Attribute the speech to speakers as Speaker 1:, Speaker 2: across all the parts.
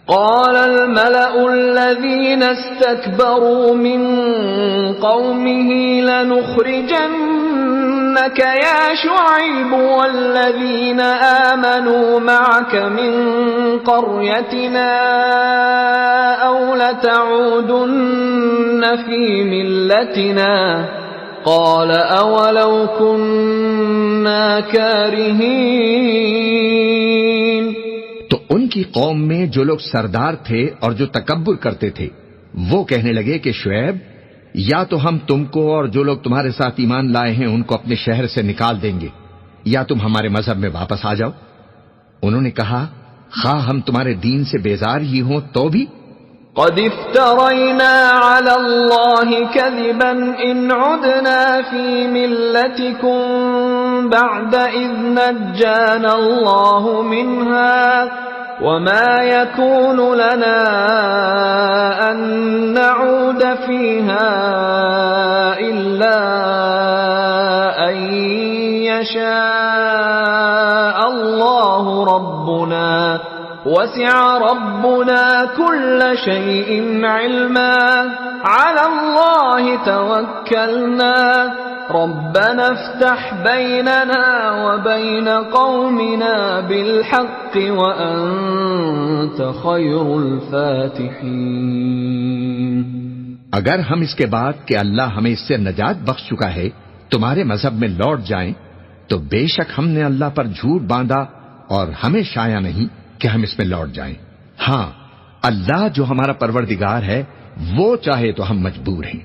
Speaker 1: قال الملأ الذين استكبروا من قومه لنخرجنك يا شعيب والذين آمنوا معك من قريتنا أو لتعودن في ملتنا قال أولو كنا كارهين.
Speaker 2: تو ان کی قوم میں جو لوگ سردار تھے اور جو تکبر کرتے تھے وہ کہنے لگے کہ شعیب، یا تو ہم تم کو اور جو لوگ تمہارے ساتھ ایمان لائے ہیں ان کو اپنے شہر سے نکال دیں گے، یا تم ہمارے مذہب میں واپس آ جاؤ. انہوں نے کہا خواہ ہم تمہارے دین سے بیزار ہی ہوں تو بھی.
Speaker 1: قد افترينا على الله كذبا إن عدنا في ملتكم بعد إذ نجانا الله منها وما يكون لنا أن نعود فيها إلا أن يشاء الله ربنا وسع ربنا كل شيء علما على الله توكلنا ربنا افتح بيننا وبين قومنا بالحق وأنت خير الفاتحين.
Speaker 2: اگر ہم اس کے بعد کہ اللہ ہمیں اس سے نجات بخش چکا ہے تمہارے مذہب میں لوٹ جائیں تو بے شک ہم نے اللہ پر جھوٹ باندھا اور ہمیں شایع نہیں کہ ہم اس میں لوٹ جائیں. ہاں اللہ جو ہمارا پروردگار ہے وہ چاہے تو ہم مجبور ہیں.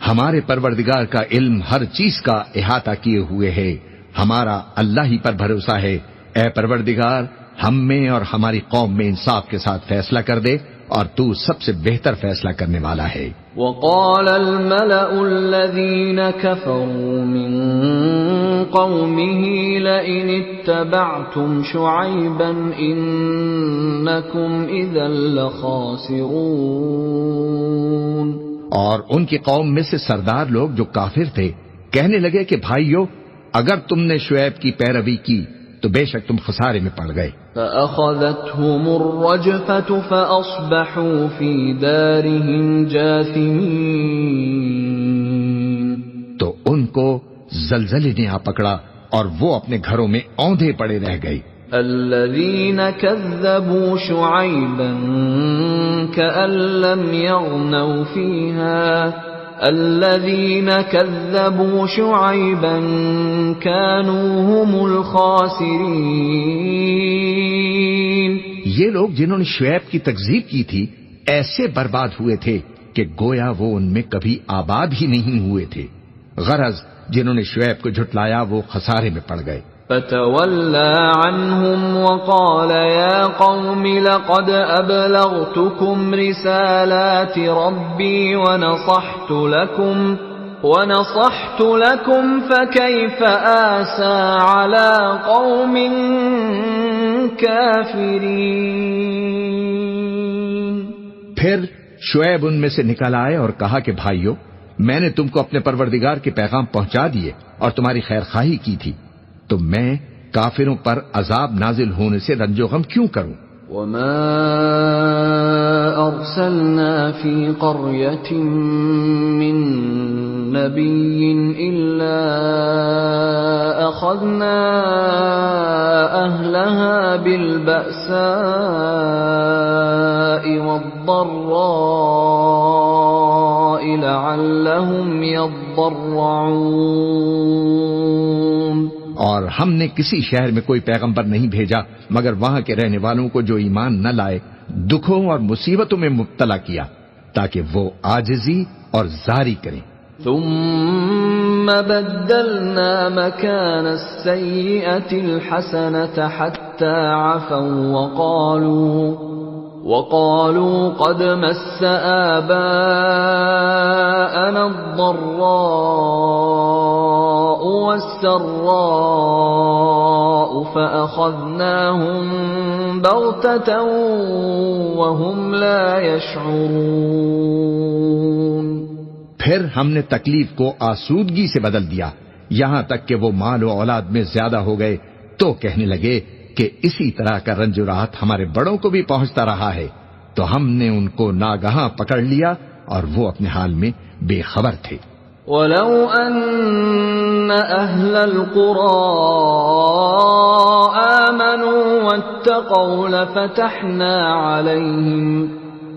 Speaker 2: ہمارے پروردگار کا علم ہر چیز کا احاطہ کیے ہوئے ہے. ہمارا اللہ ہی پر بھروسہ ہے. اے پروردگار ہم میں اور ہماری قوم میں انصاف کے ساتھ فیصلہ کر دے اور تو سب سے بہتر فیصلہ کرنے والا ہے.
Speaker 1: وقال الملأ الذين كفروا من قومه لئن اتبعتم شعيبا إنكم إذا لخاسرون.
Speaker 2: اور ان کی قوم میں سے سردار لوگ جو کافر تھے کہنے لگے کہ بھائیو اگر تم نے شعیب کی پیروی کی تو بے شک تم خسارے میں پڑ گئے.
Speaker 1: فأخذتهم الرجفة فأصبحوا في دارهم جاثمين.
Speaker 2: تو ان کو زلزلے نے آ پکڑا اور وہ اپنے گھروں میں اوندھے پڑے رہ گئے.
Speaker 1: الذين كذبوا شعيبا كأن لم يغنوا فيها الذين كذبوا شعيبا كانوا هم الخاسرين.
Speaker 2: یہ لوگ جنہوں نے شعیب کی تکذیب کی تھی ایسے برباد ہوئے تھے کہ گویا وہ ان میں کبھی آباد ہی نہیں ہوئے تھے. غرض جنہوں نے شعیب کو جھٹلایا وہ خسارے میں پڑ گئے.
Speaker 1: فتولى عنهم وقال يا قوم لقد أبلغتكم رسالات ربي ونصحت لكم فكيف آسى على قوم كافرين.
Speaker 2: پھر شعیب ان میں سے نکل آئے اور کہا کہ بھائیو میں نے تم کو اپنے پروردگار کے پیغام پہنچا دیے اور تمہاری خیر خواہی کی تھی تو میں کافروں پر عذاب نازل ہونے سے رنج و غم کیوں کروں.
Speaker 1: وما أرسلنا في قرية من نبي إلا أخذنا أهلها بالبأساء والضراء لعلهم يضرعون.
Speaker 2: اور ہم نے کسی شہر میں کوئی پیغمبر نہیں بھیجا مگر وہاں کے رہنے والوں کو جو ایمان نہ لائے دکھوں اور مصیبتوں میں مبتلا کیا تاکہ وہ عاجزی اور زاری کریں.
Speaker 1: ثم بدلنا مكان السيئة الحسنة حتى عفوا وقالوا قد مس آباءنا الضراء والسراء فأخذناهم بغتة وهم لا يشعرون.
Speaker 2: پھر ہم نے تکلیف کو آسودگی سے بدل دیا یہاں تک کہ وہ مال و اولاد میں زیادہ ہو گئے تو کہنے لگے کہ اسی طرح کا رنج و راحت ہمارے بڑوں کو بھی پہنچتا رہا ہے تو ہم نے ان کو ناگہاں پکڑ لیا اور وہ اپنے حال میں بے خبر تھے۔
Speaker 1: وَلَوْ أَنَّ أَهْلَ الْقُرَىٰ آمَنُوا وَاتَّقَوْا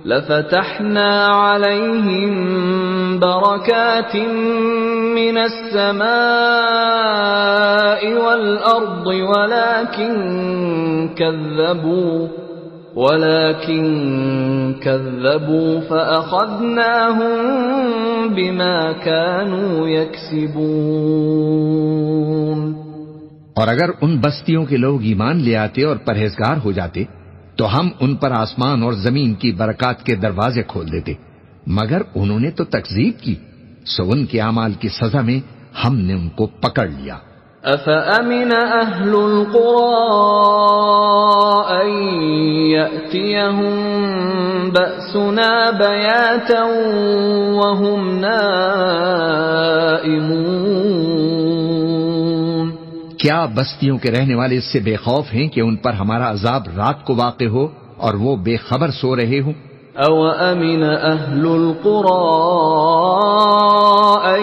Speaker 1: لَفَتَحْنَا عَلَيْهِم بَرَكَاتٍ مِّنَ السَّمَاءِ وَالْأَرْضِ ولكن كذبوا فأخذناهم بما كانوا يكسبون۔
Speaker 2: اور اگر ان بستیوں کے لوگ ایمان لے آتے اور پرہیزگار ہو جاتے تو ہم ان پر آسمان اور زمین کی برکات کے دروازے کھول دیتے، مگر انہوں نے تو تکذیب کی، سو ان کے اعمال کی سزا میں ہم نے ان کو پکڑ لیا۔
Speaker 1: أَفَأَمِنَ أَهْلُ الْقُرَىٰ أَن يَأْتِيَهُم بَأْسُنَا بَيَاتًا وَهُمْ نَائِمُونَ؟
Speaker 2: کیا بستیوں کے رہنے والے اس سے بے خوف ہیں کہ ان پر ہمارا عذاب رات کو واقع ہو اور وہ بے خبر سو رہے ہوں؟
Speaker 1: أَوَأَمِنَ أَهْلُ الْقُرَىٰ أَن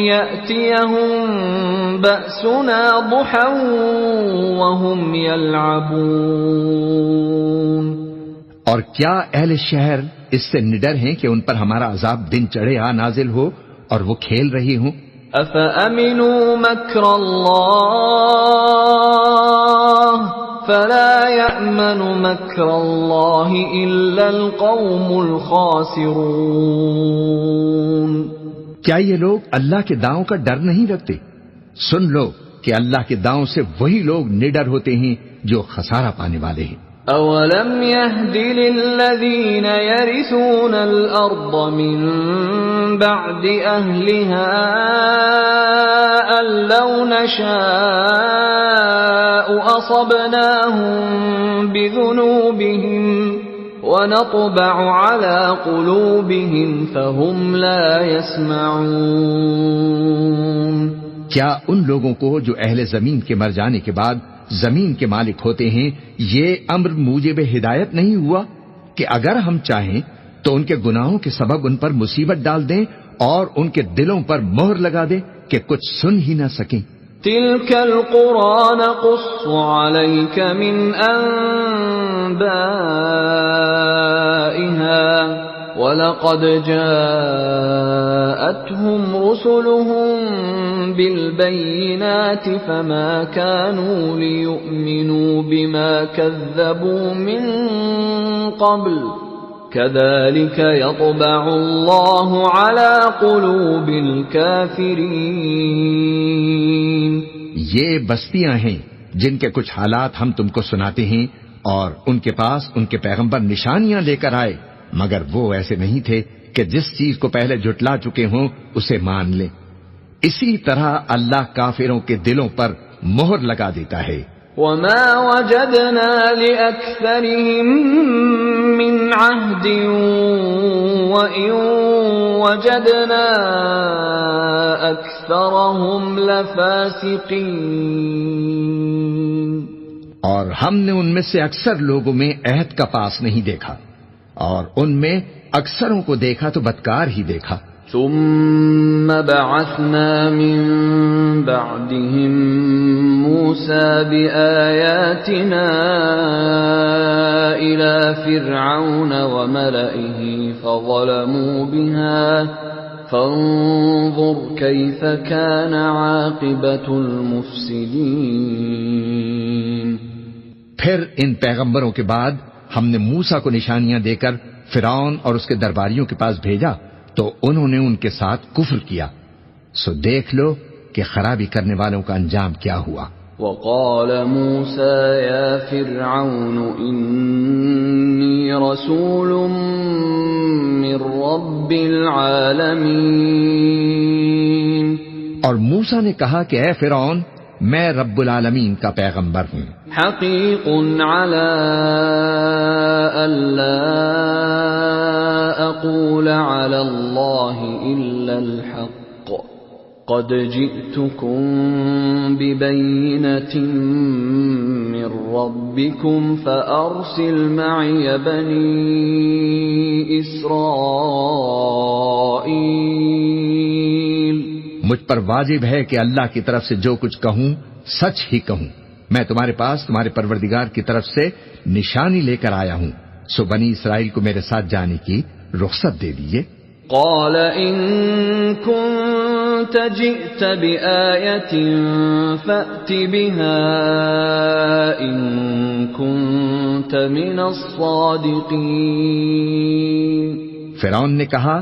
Speaker 1: يَأْتِيَهُم بَأْسُنَا ضُحًى وَهُمْ يَلْعَبُونَ؟
Speaker 2: اور کیا اہل شہر اس سے نڈر ہیں کہ ان پر ہمارا عذاب دن چڑھے نازل ہو اور وہ کھیل رہی ہوں؟
Speaker 1: أَفَأَمِنُوا مَكْرَ اللَّهِ فَلَا يَأْمَنُ مَكْرَ اللَّهِ إِلَّا الْقَوْمُ الْخَاسِرُونَ۔
Speaker 2: کیا یہ لوگ اللہ کے داؤں کا ڈر نہیں رکھتے؟ سن لو کہ اللہ کے داؤں سے وہی لوگ نڈر ہوتے ہیں جو خسارہ پانے والے ہیں۔
Speaker 1: أَوَلَمْ يَهْدِ لِلَّذِينَ يَرِثُونَ الْأَرْضَ مِن بَعْدِ أَهْلِهَا أَن لَّوْ نَشَاءُ أَصَبْنَاهُم بِذُنُوبِهِمْ وَنَطْبَعُ عَلَىٰ قُلُوبِهِمْ فَهُمْ لَا يَسْمَعُونَ؟
Speaker 2: کیا ان لوگوں کو جو اہل زمین کے مر جانے کے بعد زمین کے مالک ہوتے ہیں یہ امر موجب ہدایت نہیں ہوا کہ اگر ہم چاہیں تو ان کے گناہوں کے سبب ان پر مصیبت ڈال دیں اور ان کے دلوں پر مہر لگا دیں کہ کچھ سن ہی نہ سکیں؟
Speaker 1: تِلْكَ الْقُرَىٰ نَقُصُّ عَلَيْكَ مِنْ أَنبَائِهَا وَلَقَدْ جَاءَتْهُمْ رُسُلُهُم بِالْبَيِّنَاتِ فَمَا كَانُوا لِيُؤْمِنُوا بِمَا كَذَّبُوا مِن قَبْلُ كَذَلِكَ يَطْبَعُ اللَّهُ عَلَىٰ قُلُوبِ الْكَافِرِينَ۔
Speaker 2: یہ بستیاں ہیں جن کے کچھ حالات ہم تم کو سناتے ہیں اور ان کے پاس ان کے پیغمبر نشانیاں لے کر آئے، مگر وہ ایسے نہیں تھے کہ جس چیز کو پہلے جھٹلا چکے ہوں اسے مان لیں۔ اسی طرح اللہ کافروں کے دلوں پر مہر لگا دیتا ہے۔
Speaker 1: وَمَا وَجَدْنَا لِأَكْثَرِهِم مِّنْ عَهْدٍ وَإِن وَجَدْنَا أَكْثَرَهُمْ لَفَاسِقِينَ۔
Speaker 2: اور ہم نے ان میں سے اکثر لوگوں میں عہد کا پاس نہیں دیکھا، اور ان میں اکثروں کو دیکھا تو بدکار ہی دیکھا۔
Speaker 1: ثم بعثنا من بعدهم موسى بآياتنا إلى فرعون وملئه فظلموا بها فانظر كيف كان عاقبة المفسدين۔
Speaker 2: پھر ان پیغمبروں کے بعد ہم نے موسیٰ کو نشانیاں دے کر فرعون اور اس کے درباریوں کے پاس بھیجا تو انہوں نے ان کے ساتھ کفر کیا، سو دیکھ لو کہ خرابی کرنے والوں کا انجام کیا ہوا۔
Speaker 1: وقال موسى يا فرعون إني رسول من رب العالمين۔
Speaker 2: اور موسیٰ نے کہا کہ اے فرعون، میں رب العالمین کا پیغمبر ہوں۔
Speaker 1: حقیق على ألا أقول على الله إلا الحق قد جئتكم ببينة من ربكم فأرسل معي بني إسرائيل.
Speaker 2: مجھ پر واجب ہے کہ اللہ کی طرف سے جو کچھ کہوں سچ ہی کہوں. میں تمہارے پاس تمہارے پروردگار کی طرف سے نشانی لے کر آیا ہوں، سو بنی اسرائیل کو میرے ساتھ جانے کی رخصت دے دیجیے.
Speaker 1: قال إن كنت جئت بآية فأت بها إن كنت من الصادقين.
Speaker 2: فرعون نے کہا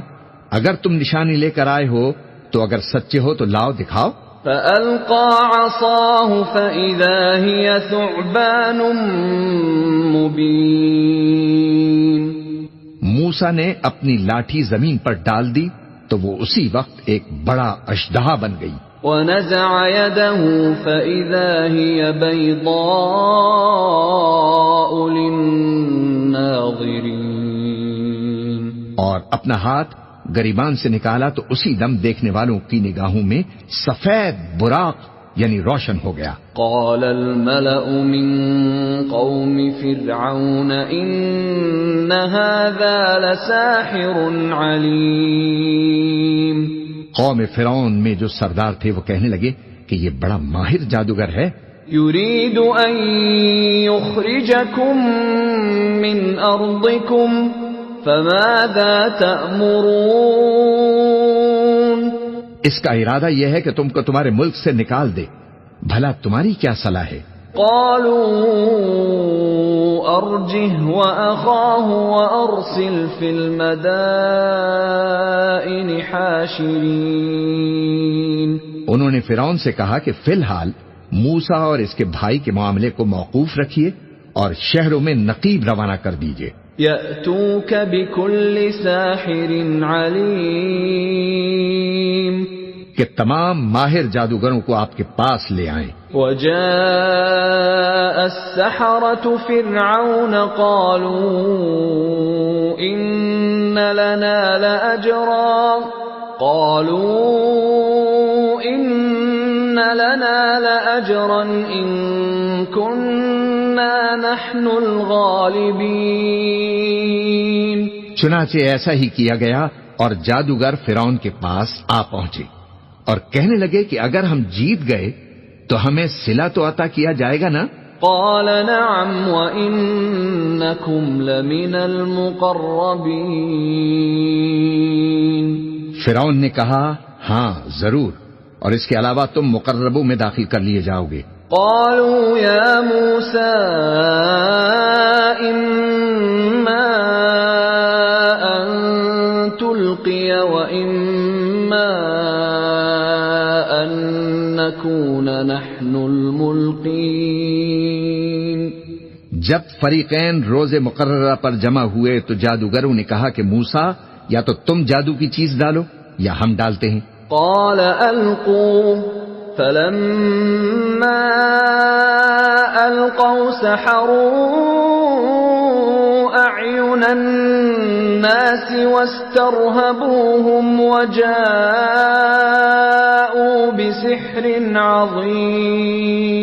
Speaker 2: اگر تم نشانی لے کر آئے ہو تو اگر سچے ہو تو لاؤ دکھاؤ.
Speaker 1: فألقى عصاه فإذا هي ثعبان مبين.
Speaker 2: موسیٰ نے اپنی لاٹھی زمین پر ڈال دی تو وہ اسی وقت ایک بڑا اژدہا بن گئی.
Speaker 1: ونزع يده فإذا هي بيضاء للناظرين.
Speaker 2: اور اپنا ہاتھ گریبان سے نکالا تو اسی دم دیکھنے والوں کی نگاہوں میں سفید براق یعنی روشن ہو گیا.
Speaker 1: قال الملأ من قوم فرعون إن هذا لساحر عليم.
Speaker 2: قوم فرعون میں جو سردار تھے وہ کہنے لگے کہ یہ بڑا ماہر جادوگر ہے.
Speaker 1: يريد أن يخرجكم من أرضكم فماذا تأمرون.
Speaker 2: اس کا ارادہ یہ ہے کہ تم کو تمہارے ملک سے نکال دے، بھلا تمہاری کیا صلاح ہے؟
Speaker 1: قالوا أرجه وأخاه وأرسل في المدائن حاشرين.
Speaker 2: انہوں نے فرعون سے کہا کہ فی الحال موسیٰ اور اس کے بھائی کے معاملے کو موقوف رکھیے اور شہروں میں نقیب روانہ کر دیجیے.
Speaker 1: يأتوك بكل ساحر عليم.
Speaker 2: کہ تمام ماہر جادوگروں کو آپ کے پاس لے آئیں.
Speaker 1: وجاء السحرة فرعون قالوا إن لنا لأجرا إن كنا نحن الغالبين.
Speaker 2: چنانچہ ایسا ہی کیا گیا اور جادوگر فرعون کے پاس آ پہنچے اور کہنے لگے کہ اگر ہم جیت گئے تو ہمیں صلہ تو عطا کیا جائے گا نا؟
Speaker 1: قال نعم وإنكم لمن المقربين.
Speaker 2: فرعون نے کہا ہاں ضرور، اور اس کے علاوہ تم مقربوں میں داخل کر لیے جاؤ گے.
Speaker 1: قالوا يا موسى إما أن تلقي وإما أن نكون نحن الملقين.
Speaker 2: جب فریقین روز مقررہ پر جمع ہوئے تو جادوگروں نے کہا کہ موسیٰ یا تو تم جادو کی چیز ڈالو یا ہم ڈالتے ہیں.
Speaker 1: قال ألقوا فلما ألقوا سحروا أعين الناس واسترهبوهم وجاءوا بسحر عظيم.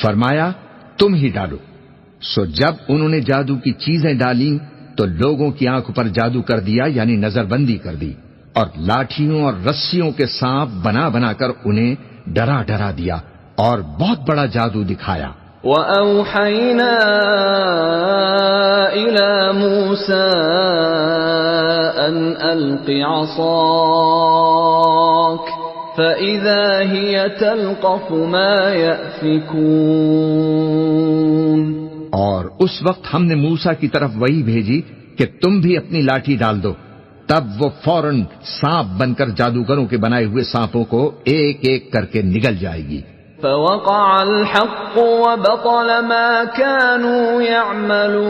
Speaker 2: فرمایا تم ہی ڈالو. سو جب انہوں نے جادو کی چیزیں ڈالیں تو لوگوں کی آنکھوں پر جادو کر دیا یعنی نظر بندی کر دی، اور لاٹھیوں اور رسیوں کے سانپ بنا بنا کر انہیں ڈرا ڈرا دیا اور بہت بڑا جادو دکھایا.
Speaker 1: وَأَوْحَيْنَا إِلَى مُوسَىٰ أَنْ أَلْقِ عَصَاكَ فَإِذَا هِيَ تَلْقَفُ مَا يَأْفِكُونَ.
Speaker 2: اور اس وقت ہم نے موسیٰ کی طرف وحی بھیجی کہ تم بھی اپنی لاٹھی ڈال دو، تب وہ فوراً سانپ بن کر جادوگروں کے بنائے ہوئے سانپوں کو ایک ایک کر کے نگل جائے گی.
Speaker 1: فوقع الحق وبطل ما كانوا يعملون.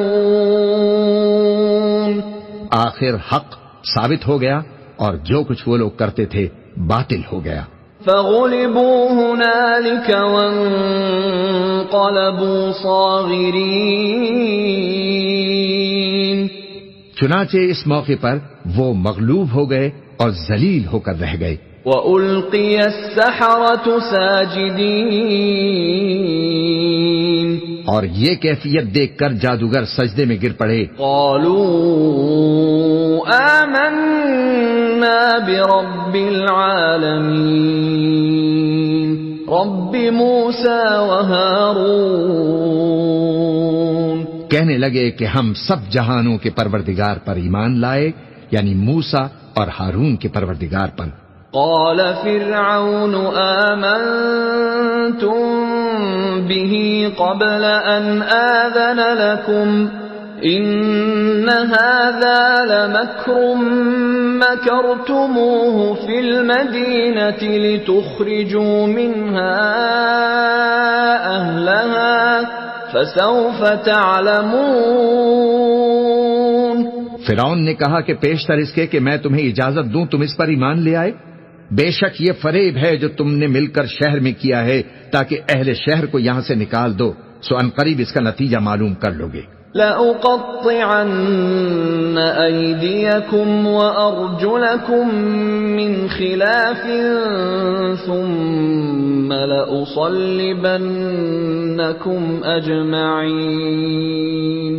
Speaker 2: آخر حق ثابت ہو گیا اور جو کچھ وہ لوگ کرتے تھے باطل ہو گیا.
Speaker 1: فغلبوا هنالك وانقلبوا صاغرين.
Speaker 2: چنانچہ اس موقع پر وہ مغلوب ہو گئے اور ذلیل ہو کر رہ گئے.
Speaker 1: وَأُلْقِيَ السَّحَرَةُ سَاجِدِينَ
Speaker 2: اور یہ کیفیت دیکھ کر جادوگر سجدے میں گر پڑے.
Speaker 1: قالوا آمنا برب العالمین رب موسیٰ وہارون.
Speaker 2: کہنے لگے کہ ہم سب جہانوں کے پروردگار پر ایمان لائے، یعنی موسیٰ اور ہارون کے پروردگار پر.
Speaker 1: قال فرعون آمنتم به قبل أن آذن لكم إن هذا لمكر مكرتموه في المدينة لتخرجوا منها أهلها فسوف تعلمون.
Speaker 2: فرعون نے کہا کہ پیشتر اس کے کہ میں تمہیں اجازت دوں تم اس پر ایمان لے آئے. بے شک یہ فریب ہے جو تم نے مل کر شہر میں کیا ہے تاکہ اہل شہر کو یہاں سے نکال دو، سو ان قریب اس کا نتیجہ معلوم کر لو گے.
Speaker 1: لَأُقَطِّعَنَّ أَيْدِيَكُمْ وَأَرْجُلَكُمْ مِنْ خِلَافٍ ثُمَّ لَأُصَلِّبَنَّكُمْ أَجْمَعِينَ.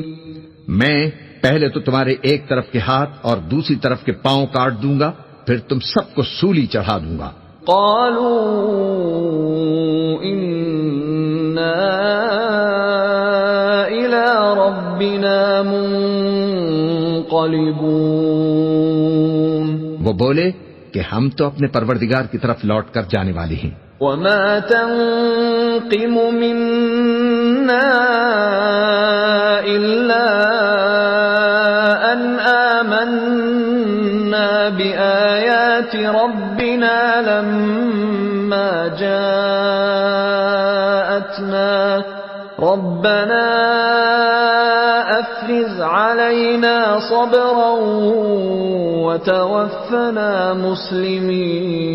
Speaker 2: میں پہلے تو تمہارے ایک طرف کے ہاتھ اور دوسری طرف کے پاؤں کاٹ دوں گا، پھر تم سب کو سولی چڑھا دوں گا.
Speaker 1: قالوا إنا إلى ربنا منقلبون.
Speaker 2: وہ بولے کہ ہم تو اپنے پروردگار کی طرف لوٹ کر جانے والے ہیں.
Speaker 1: وما تنقم منا إلا أن آمنا بآيات ربنا لما جاءتنا ربنا أفرز علينا صبرا وتوفنا مسلمين.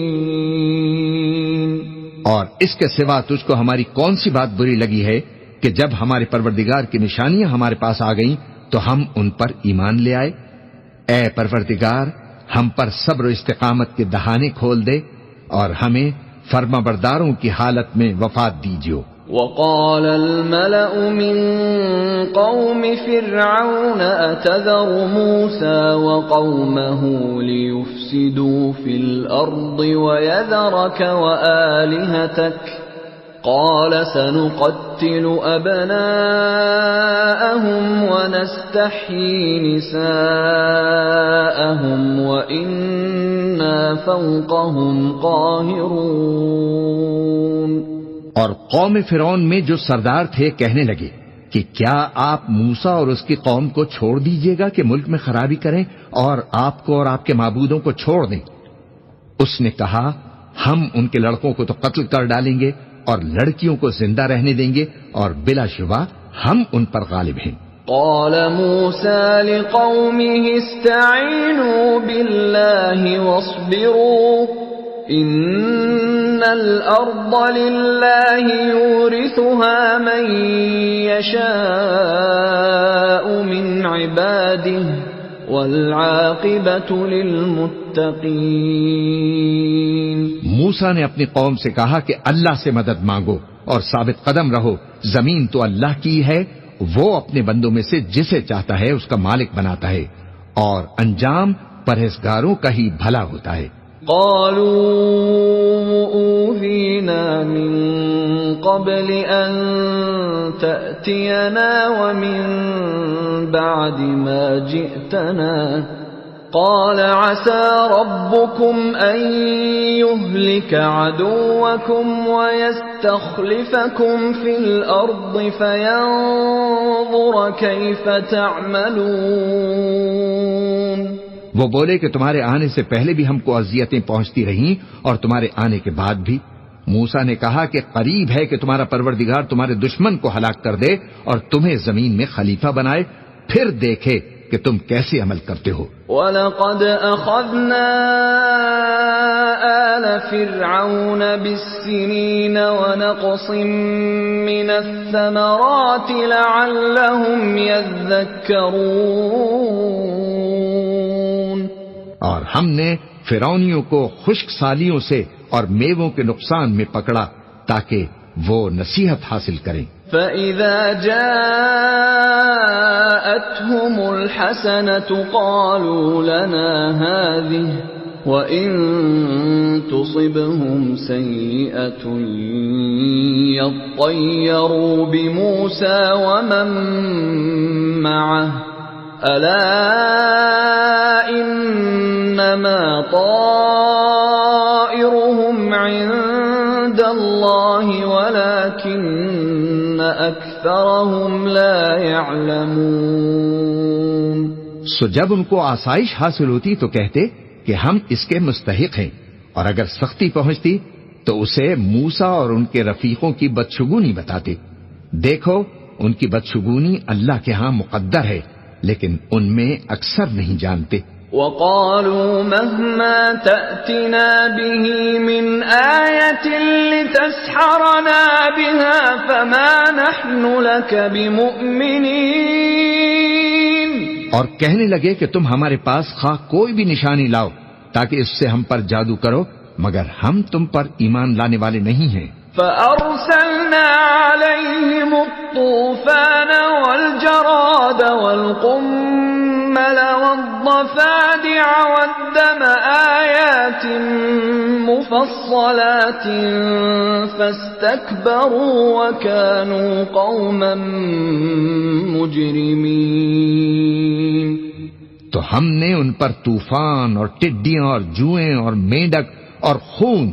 Speaker 2: اور اس کے سوا تجھ کو ہماری کون سی بات بری لگی ہے کہ جب ہمارے پروردگار کی نشانیاں ہمارے پاس آ گئیں تو ہم ان پر ایمان لے آئے. اے پروردگار، ہم پر صبر و استقامت کے دہانے کھول دے اور ہمیں فرما برداروں کی حالت میں وفات دیجیو.
Speaker 1: وقال الملأ من قوم فرعون أتذر موسى وقومه ليفسدوا في الأرض ويذرك وآلهتك قال سنقتل أبناءهم ونستحيي نساءهم وإنا فوقهم قاهرون.
Speaker 2: اور قوم فرعون میں جو سردار تھے کہنے لگے کہ کیا آپ موسیٰ اور اس کی قوم کو چھوڑ دیجیے گا کہ ملک میں خرابی کریں اور آپ کو اور آپ کے معبودوں کو چھوڑ دیں؟ اس نے کہا ہم ان کے لڑکوں کو تو قتل کر ڈالیں گے اور لڑکیوں کو زندہ رہنے دیں گے اور بلا شبہ ہم ان پر غالب ہیں.
Speaker 1: قال موسى لقومه استعينوا بالله واصبروا إن الأرض لله يورثها من يشاء من عباده والعاقبة للمتقين.
Speaker 2: موسیٰ نے اپنی قوم سے کہا کہ اللہ سے مدد مانگو اور ثابت قدم رہو، زمین تو اللہ کی ہے، وہ اپنے بندوں میں سے جسے چاہتا ہے اس کا مالک بناتا ہے اور انجام پرہیزگاروں کا ہی بھلا ہوتا ہے.
Speaker 1: قالوا أوذينا من قبل أن تأتينا ومن بعد ما جئتنا قال عسى ربكم أن يهلك عدوكم ويستخلفكم في الأرض فينظر كيف تعملون.
Speaker 2: وہ بولے کہ تمہارے آنے سے پہلے بھی ہم کو اذیتیں پہنچتی رہیں اور تمہارے آنے کے بعد بھی. موسیٰ نے کہا کہ قریب ہے کہ تمہارا پروردگار تمہارے دشمن کو ہلاک کر دے اور تمہیں زمین میں خلیفہ بنائے، پھر دیکھے کہ تم کیسے عمل کرتے ہو.
Speaker 1: وَلَقَدْ أَخَذْنَا آلَ فِرْعَوْنَ بِالسِّنِينَ وَنَقْصٍ مِّنَ الثَّمَرَاتِ لَعَلَّهُمْ يَذَّكَّرُونَ.
Speaker 2: اور ہم نے فرعونیوں کو خشک سالیوں سے اور میووں کے نقصان میں پکڑا تاکہ وہ نصیحت حاصل کریں۔
Speaker 1: فَإِذَا جَاءَتْهُمُ الْحَسَنَةُ قَالُوا لَنَا هَٰذِهِ وَإِن تُصِبْهُمْ سَيِّئَةٌ يَطَّيَّرُوا بِمُوسَىٰ وَمَن مَّعَهُ أَلَا إِنَّمَا طَائِرُهُمْ عِندَ اللَّهِ وَلَٰكِنَّ أَكْثَرَهُمْ لَا يَعْلَمُونَ۔
Speaker 2: سو جب ان کو آسائش حاصل ہوتی تو کہتے کہ ہم اس کے مستحق ہیں، اور اگر سختی پہنچتی تو اسے موسیٰ اور ان کے رفیقوں کی بدشگونی بتاتے۔ دیکھو ان کی بدشگونی اللہ کے ہاں مقدر ہے، لیکن ان میں اکثر نہیں جانتے۔
Speaker 1: وَقَالُوا مَهْمَا تَأْتِنَا بِهِ مِنْ آيَةٍ لِتَسْحَرَنَا بِهَا فَمَا نَحْنُ لَكَ بِمُؤْمِنِينَ۔
Speaker 2: اور کہنے لگے کہ تم ہمارے پاس خواہ کوئی بھی نشانی لاؤ تاکہ اس سے ہم پر جادو کرو، مگر ہم تم پر ایمان لانے والے نہیں ہیں۔
Speaker 1: فَأَرْسَلْنَا عَلَيْهِمُ الطُّوفَانَ وَالْجَرَادَ وَالْقُمَّلَ وَالضَّفَادِعَ وَالدَّمَ آيَاتٍ مُفَصَّلَاتٍ فَاسْتَكْبَرُوا وَكَانُوا قَوْمًا مُجْرِمِينَ۔
Speaker 2: تو ہم نے ان پر طوفان اور ٹڈیاں اور جوئیں اور مینڈک اور خون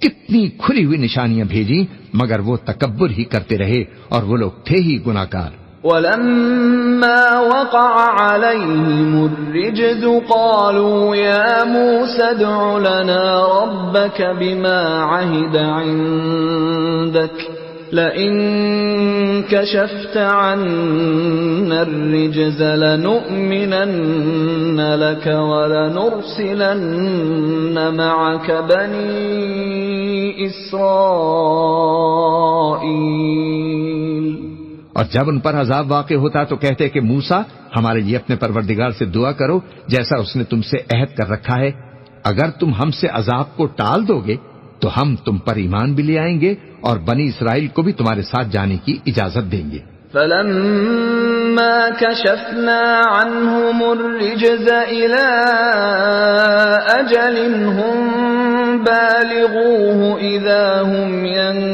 Speaker 2: کتنی کھلی ہوئی نشانیاں بھیجی، مگر وہ تکبر ہی کرتے رہے اور وہ لوگ تھے ہی گناہگار۔
Speaker 1: وَلَمَّا وَقَعَ عَلَيْهِمُ الرِّجْزُ قَالُوا يَا مُوسَى ادْعُ لَنَا رَبَّكَ بِمَا عَهِدَ عِندَكَ لَئِن كَشَفْتَ عَنَّا الرِّجْزَ لَنُؤْمِنَنَّ لَكَ وَلَنُرْسِلَنَّ مَعَكَ بَنِي إِسْرَائِيلَ۔
Speaker 2: اور جب ان پر عذاب واقع ہوتا تو کہتے کہ موسیٰ ہمارے لیے اپنے پروردگار سے دعا کرو جیسا اس نے تم سے عہد کر رکھا ہے، اگر تم ہم سے عذاب کو ٹال دو گے تو ہم تم پر ایمان بھی لے آئیں گے اور بنی اسرائیل کو بھی تمہارے ساتھ جانے کی اجازت دیں گے۔
Speaker 1: فَلَمَّا كَشَفْنَا عَنْهُمُ الرِّجْزَ إِلَىٰ أَجَلٍ هُمْ بَالِغُوهُ إِذَا هُمْ يَنكُثُونَ۔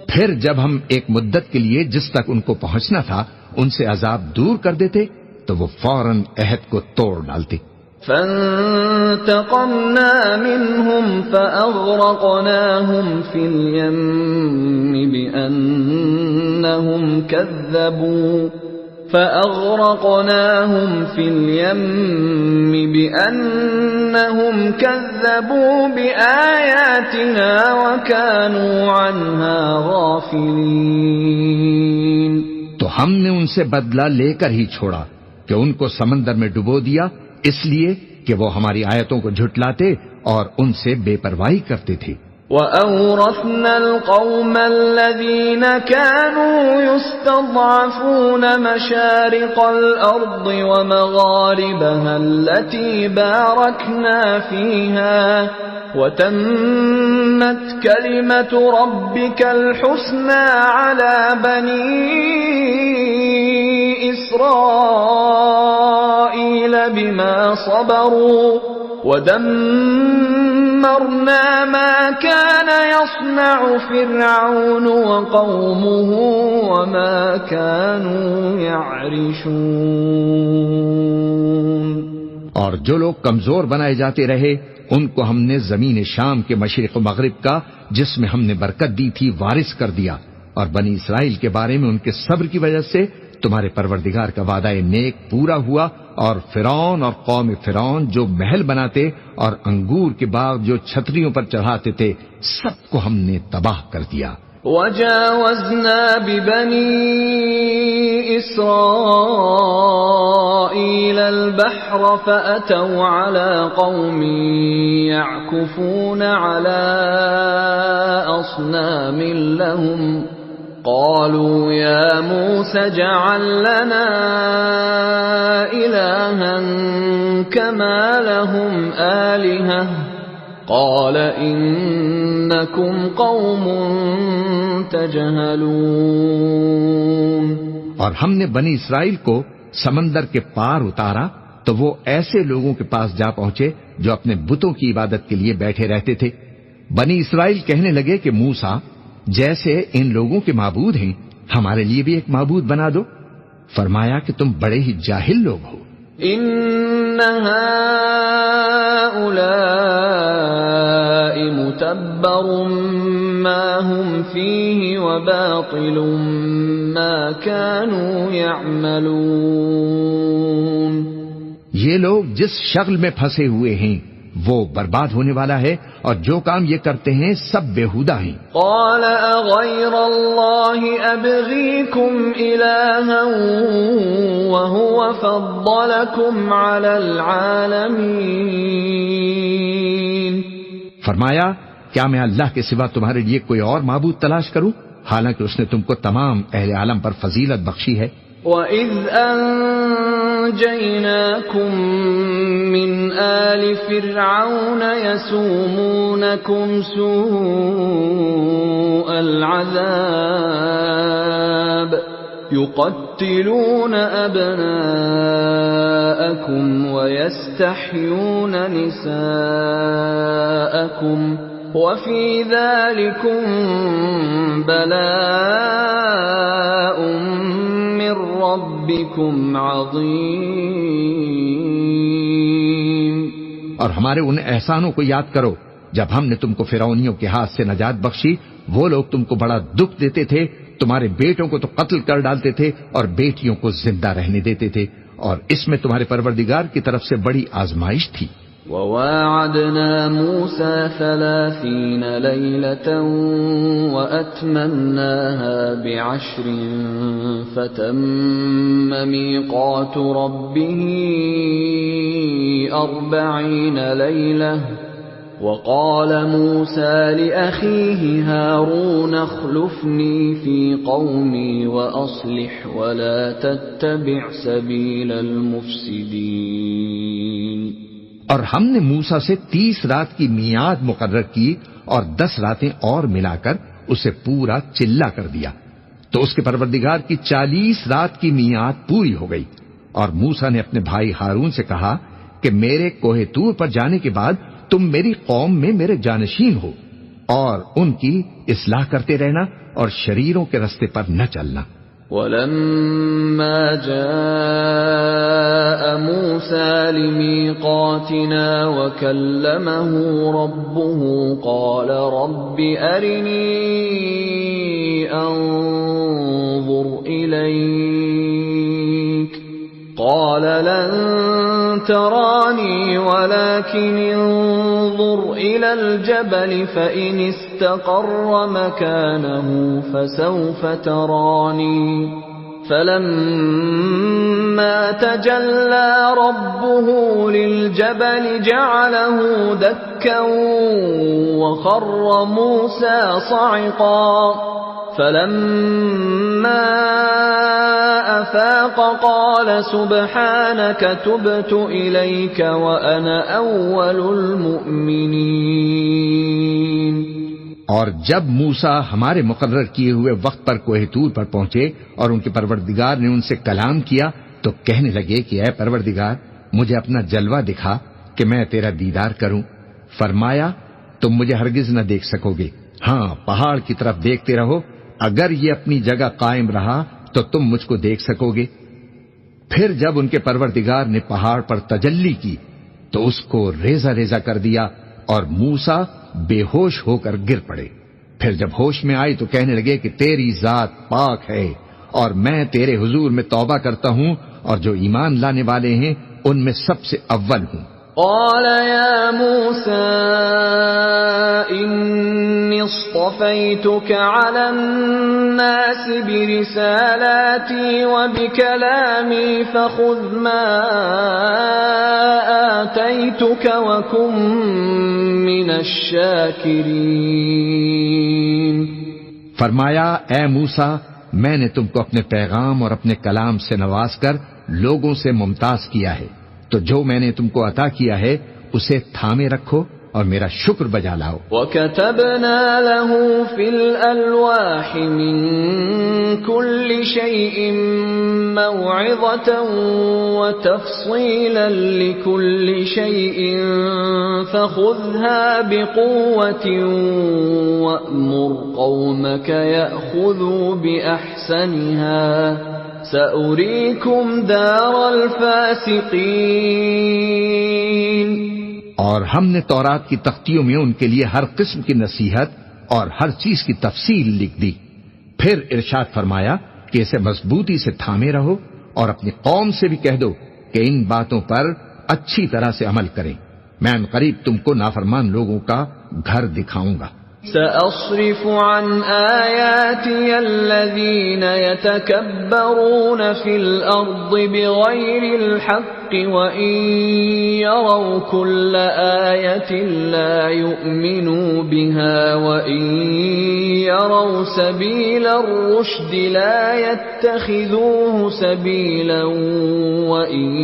Speaker 2: پھر جب ہم ایک مدت کے لیے جس تک ان کو پہنچنا تھا ان سے عذاب دور کر دیتے تو وہ فوراً عہد کو توڑ ڈالتے۔
Speaker 1: فَانتَقَمْنَا مِنْهُمْ فَأَغْرَقْنَاهُمْ فِي الْيَمِّ بِأَنَّهُمْ كَذَّبُوا بِآيَاتِنَا وَكَانُوا عَنْهَا غَافِلِينَ۔
Speaker 2: تو ہم نے ان سے بدلہ لے کر ہی چھوڑا کہ ان کو سمندر میں ڈبو دیا، اس لیے کہ وہ ہماری آیتوں کو جھٹلاتے اور ان سے بے پرواہی کرتے تھے۔
Speaker 1: وَأَوْرَثْنَا الْقَوْمَ الَّذِينَ كَانُوا يُسْتَضْعَفُونَ مَشَارِقَ الْأَرْضِ وَمَغَارِبَهَا الَّتِي بَارَكْنَا فِيهَا وَتَمَّتْ كَلِمَةُ رَبِّكَ الْحُسْنَى عَلَى بَنِي إِسْرَائِيلَ بِمَا صَبَرُوا وَدَمَّرْنَا مَا كَانَ يَصْنَعُ فِرْعَوْنُ وَقَوْمُهُ وَمَا كَانُوا يَعْرِشُونَ۔
Speaker 2: اور جو لوگ کمزور بنائے جاتے رہے ان کو ہم نے زمین شام کے مشرق و مغرب کا جس میں ہم نے برکت دی تھی وارث کر دیا، اور بنی اسرائیل کے بارے میں ان کے صبر کی وجہ سے تمہارے پروردگار کا وعدہ نیک پورا ہوا، اور فرعون اور قوم فرعون جو محل بناتے اور انگور کے باغ جو چھتریوں پر چڑھاتے تھے سب کو ہم نے تباہ کر دیا۔
Speaker 1: وَجَاوَزْنَا بِبَنِي إِسْرَائِيلَ الْبَحْرَ فَأَتَوْا عَلَى قَوْمٍ يَعْكُفُونَ عَلَى أَصْنَامٍ لَهُمْ قالوا يا موسى اجعل لنا إلها كما لهم آلهة قال إنكم قوم تجهلون.
Speaker 2: اور ہم نے بنی اسرائیل کو سمندر کے پار اتارا تو وہ ایسے لوگوں کے پاس جا پہنچے جو اپنے بتوں کی عبادت کے لیے بیٹھے رہتے تھے. بنی اسرائیل کہنے لگے کہ موسیٰ جیسے ان لوگوں کے معبود ہیں ہمارے لیے بھی ایک معبود بنا دو. فرمایا کہ تم بڑے ہی جاہل لوگ ہو.
Speaker 1: ان هؤلاء متبر ما هم فيه وباطل ما كانوا يعملون.
Speaker 2: یہ لوگ جس شغل میں پھنسے ہوئے ہیں وہ برباد ہونے والا ہے اور جو کام یہ کرتے ہیں سب بیہودہ ہیں.
Speaker 1: قال اغیر اللہ ابغیکم الہا وهو فضلکم علی العالمین.
Speaker 2: فرمایا کیا میں اللہ کے سوا تمہارے لیے کوئی اور معبود تلاش کروں حالانکہ اس نے تم کو تمام اہل عالم پر فضیلت بخشی ہے.
Speaker 1: وَإِذْ أَنْجَيْنَاكُمْ مِنْ آلِ فِرْعَوْنَ يَسُومُونَكُمْ سُوءَ الْعَذَابِ يُقَتِّلُونَ أَبْنَاءَكُمْ وَيَسْتَحْيُونَ نِسَاءَكُمْ وَفِي ذَلِكُمْ بَلَاءٌ مِّن رَّبِّكُمْ عَظِيمٌ.
Speaker 2: اور ہمارے ان احسانوں کو یاد کرو جب ہم نے تم کو فرعونیوں کے ہاتھ سے نجات بخشی. وہ لوگ تم کو بڑا دکھ دیتے تھے، تمہارے بیٹوں کو تو قتل کر ڈالتے تھے اور بیٹیوں کو زندہ رہنے دیتے تھے، اور اس میں تمہارے پروردگار کی طرف سے بڑی آزمائش تھی.
Speaker 1: وَوَاعَدْنَا مُوسَى 30 لَيْلَةً وَأَتْمَمْنَاهَا ب10 فَتَمَّ مِيقَاتُ رَبِّهِ 40 لَيْلَةً. وَقَالَ مُوسَى لِأَخِيهِ هَارُونَ اخْلُفْنِي فِي قَوْمِي وَأَصْلِحْ وَلَا تَتَّبِعْ سَبِيلَ الْمُفْسِدِينَ.
Speaker 2: اور ہم نے موسیٰ سے 30 رات کی میعاد مقرر کی اور 10 راتیں اور ملا کر اسے پورا چلا کر دیا تو اس کے پروردگار کی 40 رات کی میعاد پوری ہو گئی. اور موسیٰ نے اپنے بھائی ہارون سے کہا کہ میرے کوہ طور پر جانے کے بعد تم میری قوم میں میرے جانشین ہو اور ان کی اصلاح کرتے رہنا اور شریروں کے رستے پر نہ چلنا.
Speaker 1: وَلَمَّا جَاءَ مُوسَى لِمِيقَاتِنَا وَكَلَّمَهُ رَبُّهُ قَالَ رَبِّ أَرِنِي أَنظُرْ إِلَيْكَ قَالَ لَن تَرَانِي وَلَكِنِ انظُرْ إِلَى الْجَبَلِ فَإِنِ اسْتَقَرَّ مَكَانَهُ فَسَوْفَ تَرَانِي. فَلَمَّا تَجَلَّى رَبُّهُ لِلْجَبَلِ جَعَلَهُ دَكًّا وَخَرَّ مُوسَى صَعِقًا. فَلَمَّا أَفَاقَ قَالَ سُبْحَانَكَ تُبْتُ إِلَيْكَ وَأَنَا أَوَّلُ الْمُؤْمِنِينَ.
Speaker 2: اور جب موسیٰ ہمارے مقرر کیے ہوئے وقت پر کوہ طور پر پہنچے اور ان کے پروردگار نے ان سے کلام کیا تو کہنے لگے کہ اے پروردگار مجھے اپنا جلوہ دکھا کہ میں تیرا دیدار کروں. فرمایا تم مجھے ہرگز نہ دیکھ سکو گے، ہاں پہاڑ کی طرف دیکھتے رہو، اگر یہ اپنی جگہ قائم رہا تو تم مجھ کو دیکھ سکو گے. پھر جب ان کے پروردگار نے پہاڑ پر تجلی کی تو اس کو ریزہ ریزہ کر دیا اور موسیٰ بے ہوش ہو کر گر پڑے. پھر جب ہوش میں آئی تو کہنے لگے کہ تیری ذات پاک ہے اور میں تیرے حضور میں توبہ کرتا ہوں اور جو ایمان لانے والے ہیں ان میں سب سے اول ہوں.
Speaker 1: قال يا موسى إني اصطفيتك على الناس برسالاتي وبكلامي فخذ ما آتيتك وكن من الشاكرين.
Speaker 2: فرمایا اے موسیٰ، میں نے تم کو اپنے پیغام اور اپنے کلام سے نواز کر لوگوں سے ممتاز کیا ہے، تو جو میں نے تم کو عطا کیا ہے اسے تھامے رکھو اور میرا شکر بجا لاؤ۔
Speaker 1: وَكَتَبْنَا لَهُ فِي الْأَلْوَاحِ مِنْ كُلِّ شَيْءٍ مَوْعِظَةً وَتَفْصِيلًا لِكُلِّ شَيْءٍ فَخُذْهَا بِقُوَّةٍ وَأْمُرْ قَوْمَكَ يَأْخُذُوا بِأَحْسَنِهَا سَأُرِيكُمْ دَارَ الْفَاسِقِينَ۔
Speaker 2: اور ہم نے تورات کی تختیوں میں ان کے لیے ہر قسم کی نصیحت اور ہر چیز کی تفصیل لکھ دی۔ پھر ارشاد فرمایا کہ اسے مضبوطی سے تھامے رہو اور اپنی قوم سے بھی کہہ دو کہ ان باتوں پر اچھی طرح سے عمل کریں، میں عنقریب تم کو نافرمان لوگوں کا گھر دکھاؤں گا۔
Speaker 1: سأصرف عن آياتي الذين يتكبرون في الأرض بغير الحق وإن يروا كل آية لا يؤمنوا بها وإن يروا سبيل الرشد لا يتخذوه سبيلا وإن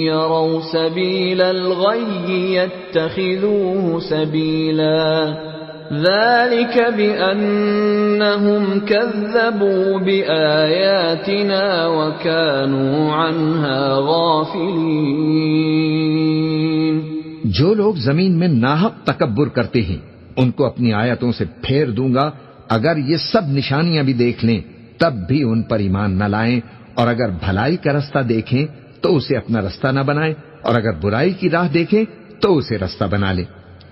Speaker 1: يروا سبيل الغي يتخذوه سبيلا ذلك بأنهم كذبوا بآياتنا وكانوا عنها غافلين۔
Speaker 2: جو لوگ زمین میں ناحق تکبر کرتے ہیں ان کو اپنی آیتوں سے پھیر دوں گا، اگر یہ سب نشانیاں بھی دیکھ لیں تب بھی ان پر ایمان نہ لائیں، اور اگر بھلائی کا رستہ دیکھیں تو اسے اپنا رستہ نہ بنائیں، اور اگر برائی کی راہ دیکھیں تو اسے رستہ بنا لیں۔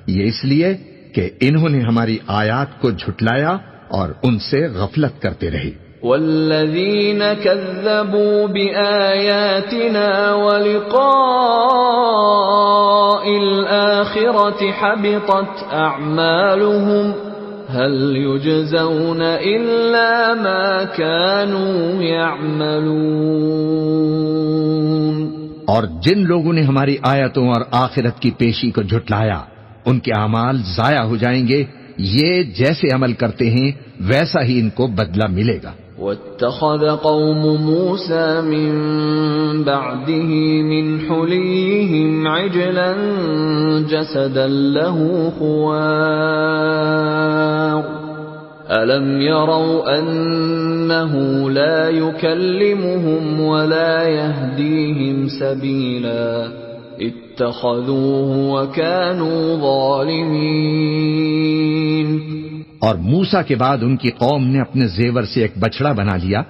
Speaker 2: یہ اس لیے کہ انہوں نے ہماری آیات کو جھٹلایا اور ان سے غفلت کرتے رہے۔
Speaker 1: والذین کذبوا بآیاتنا ولقاء الآخرة حبطت اعمالهم هل یجزون الا ما كانوا يعملون۔
Speaker 2: اور جن لوگوں نے ہماری آیتوں اور آخرت کی پیشی کو جھٹلایا ان کے اعمال ضائع ہو جائیں گے، یہ جیسے عمل کرتے ہیں ویسا ہی ان کو بدلہ ملے گا۔
Speaker 1: وَاتَّخَذَ قَوْمُ مُوسَى مِن بَعْدِهِ مِنْ حُلِيِّهِمْ عِجْلًا جَسَدًا لَهُ خُوَارٌ أَلَمْ يَرَوْا أَنَّهُ لَا يُكَلِّمُهُمْ وَلَا يَهْدِيهِمْ سَبِيلًا اتخذوه وكانوا ظالمين۔
Speaker 2: اور موسیٰ کے بعد ان کی قوم نے اپنے زیور سے ایک بچڑا بنا لیا،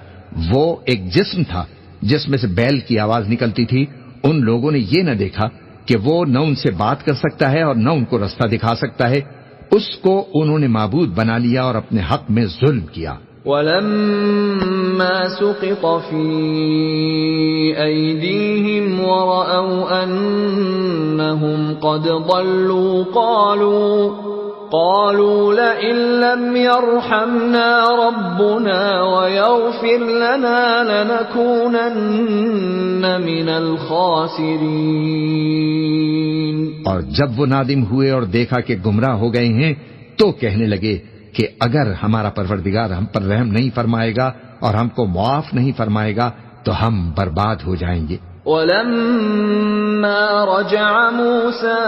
Speaker 2: وہ ایک جسم تھا جس میں سے بیل کی آواز نکلتی تھی۔ ان لوگوں نے یہ نہ دیکھا کہ وہ نہ ان سے بات کر سکتا ہے اور نہ ان کو رستہ دکھا سکتا ہے، اس کو انہوں نے معبود بنا لیا اور اپنے حق میں ظلم کیا۔
Speaker 1: وَلَمَّا سُقِطَ فِي أَيْدِيهِمْ وَرَأَوْا أَنَّهُمْ قَدْ ضَلُّوا قَالُوا لَئِن لَّمْ يَرْحَمْنَا رَبُّنَا وَيَغْفِرْ لَنَا لَنَكُونَنَّ مِنَ الْخَاسِرِينَ۔
Speaker 2: اور جب وہ نادم ہوئے اور دیکھا کہ گمراہ ہو گئے ہیں تو کہنے لگے کہ اگر ہمارا پروردگار ہم پر رحم نہیں فرمائے گا اور ہم کو معاف نہیں فرمائے گا تو ہم برباد ہو جائیں گے۔
Speaker 1: وَلَمَّا رَجَعَ مُوسَىٰ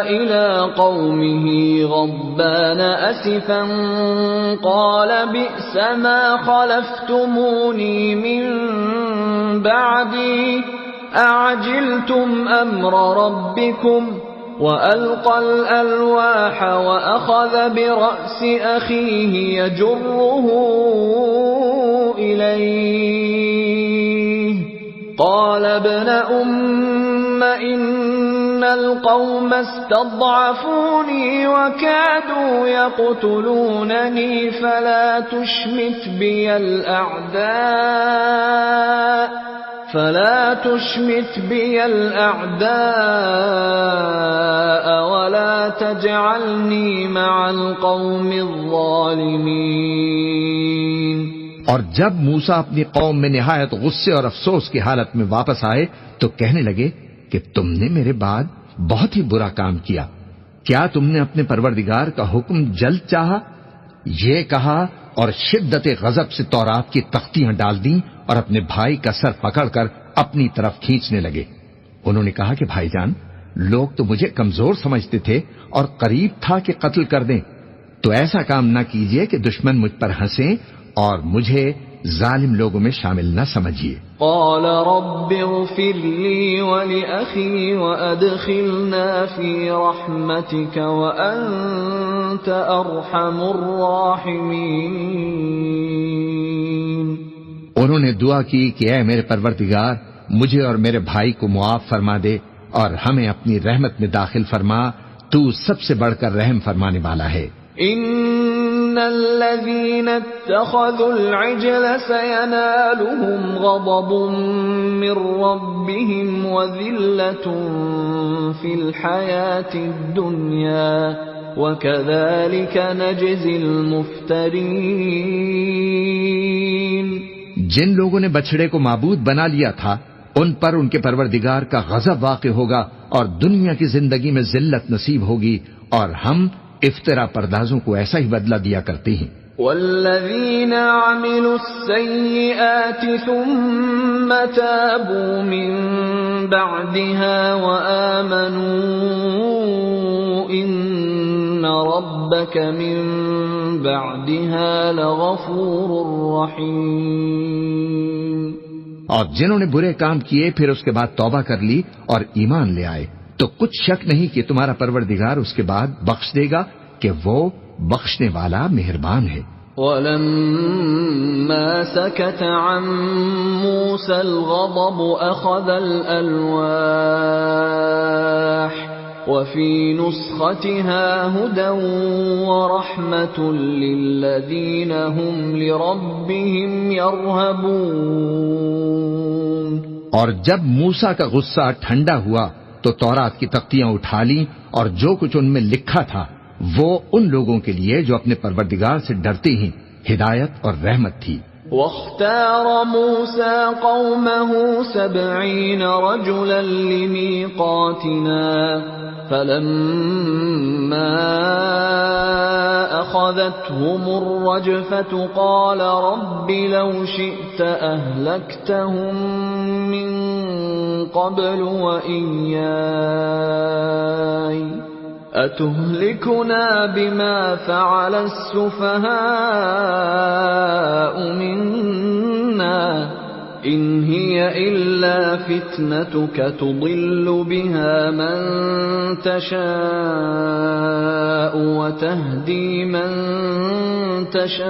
Speaker 1: إِلَىٰ قَوْمِهِ غَضْبَانَ أَسِفًا قَالَ بِئْسَ مَا خَلَفْتُمُونِي مِن بَعْدِي أَعَجِلْتُمْ أَمْرَ رَبِّكُمْ وَأَلْقَى الْأَلْوَاحَ وَأَخَذَ بِرَأْسِ أَخِيهِ يَجُرُّهُ إِلَيْهِ قَالَ ابْنَ أُمَّ إِنَّ الْقَوْمَ اسْتَضْعَفُونِي وَكَادُوا يَقْتُلُونَنِي فَلَا تُشْمِتْ بِيَ الْأَعْدَاءَ وَلَا تَجْعَلْنِي مَعَ الْقَوْمِ الظَّالِمِينَ۔
Speaker 2: اور جب موسیٰ اپنی قوم میں نہایت غصے اور افسوس کی حالت میں واپس آئے تو کہنے لگے کہ تم نے میرے بعد بہت ہی برا کام کیا۔ کیا تم نے اپنے پروردگار کا حکم جلد چاہا؟ یہ کہا اور شدت غضب سے تورات کی تختیاں ڈال دیں اور اپنے بھائی کا سر پکڑ کر اپنی طرف کھینچنے لگے۔ انہوں نے کہا کہ بھائی جان، لوگ تو مجھے کمزور سمجھتے تھے اور قریب تھا کہ قتل کر دیں، تو ایسا کام نہ کیجیے کہ دشمن مجھ پر ہنسیں اور مجھے ظالم لوگوں میں شامل نہ سمجھیے۔
Speaker 1: قال رب اغفر لي ولأخي وأدخلنا في رحمتك وأنت أرحم الراحمين۔
Speaker 2: انہوں نے دعا کی کہ اے میرے پروردگار، مجھے اور میرے بھائی کو معاف فرما دے اور ہمیں اپنی رحمت میں داخل فرما، تو سب سے بڑھ کر رحم فرمانے والا ہے۔
Speaker 1: ان الذين اتخذوا العجل سينالهم غضب من ربهم وذلة في الحياة الدنيا وكذلك نجزي المفترين۔
Speaker 2: جن لوگوں نے بچڑے کو معبود بنا لیا تھا ان پر ان کے پروردگار کا غضب واقع ہوگا اور دنیا کی زندگی میں ذلت نصیب ہوگی، اور ہم افطرا پردازوں کو ایسا ہی بدلہ دیا کرتے ہیں۔
Speaker 1: والذین عملوا السیئات ثم تابوا من بعدها وآمنوا ان ربک من بعدها لغفور رحیم۔
Speaker 2: اور جنہوں نے برے کام کیے پھر اس کے بعد توبہ کر لی اور ایمان لے آئے تو کچھ شک نہیں کہ تمہارا پروردگار اس کے بعد بخش دے گا کہ وہ بخشنے والا مہربان ہے۔
Speaker 1: وَلَمَّا سَكَتَ عَن مُوسَى الْغَضَبُ أَخَذَ الْأَلْوَاحَ وَفِي نُسْخَتِهَا هُدًى وَرَحْمَةٌ لِّلَّذِينَ هُمْ لِرَبِّهِمْ يَرْهَبُونَ۔
Speaker 2: اور جب موسیٰ کا غصہ ٹھنڈا ہوا تو تورات کی تختیاں اٹھا لیں اور جو کچھ ان میں لکھا تھا وہ ان لوگوں کے لیے جو اپنے پروردگار سے ڈرتے ہیں ہدایت اور رحمت تھی۔
Speaker 1: واختار موسى قومه 70 رجلا لميقاتنا فلما أخذتهم الرجفة قال رب لو شئت أهلكتهم من قبل وإياي أتهلكنا بما فعل السفهاء منا إن هي إلا فتنتك تضل بها من تشاء وتهدي من تشاء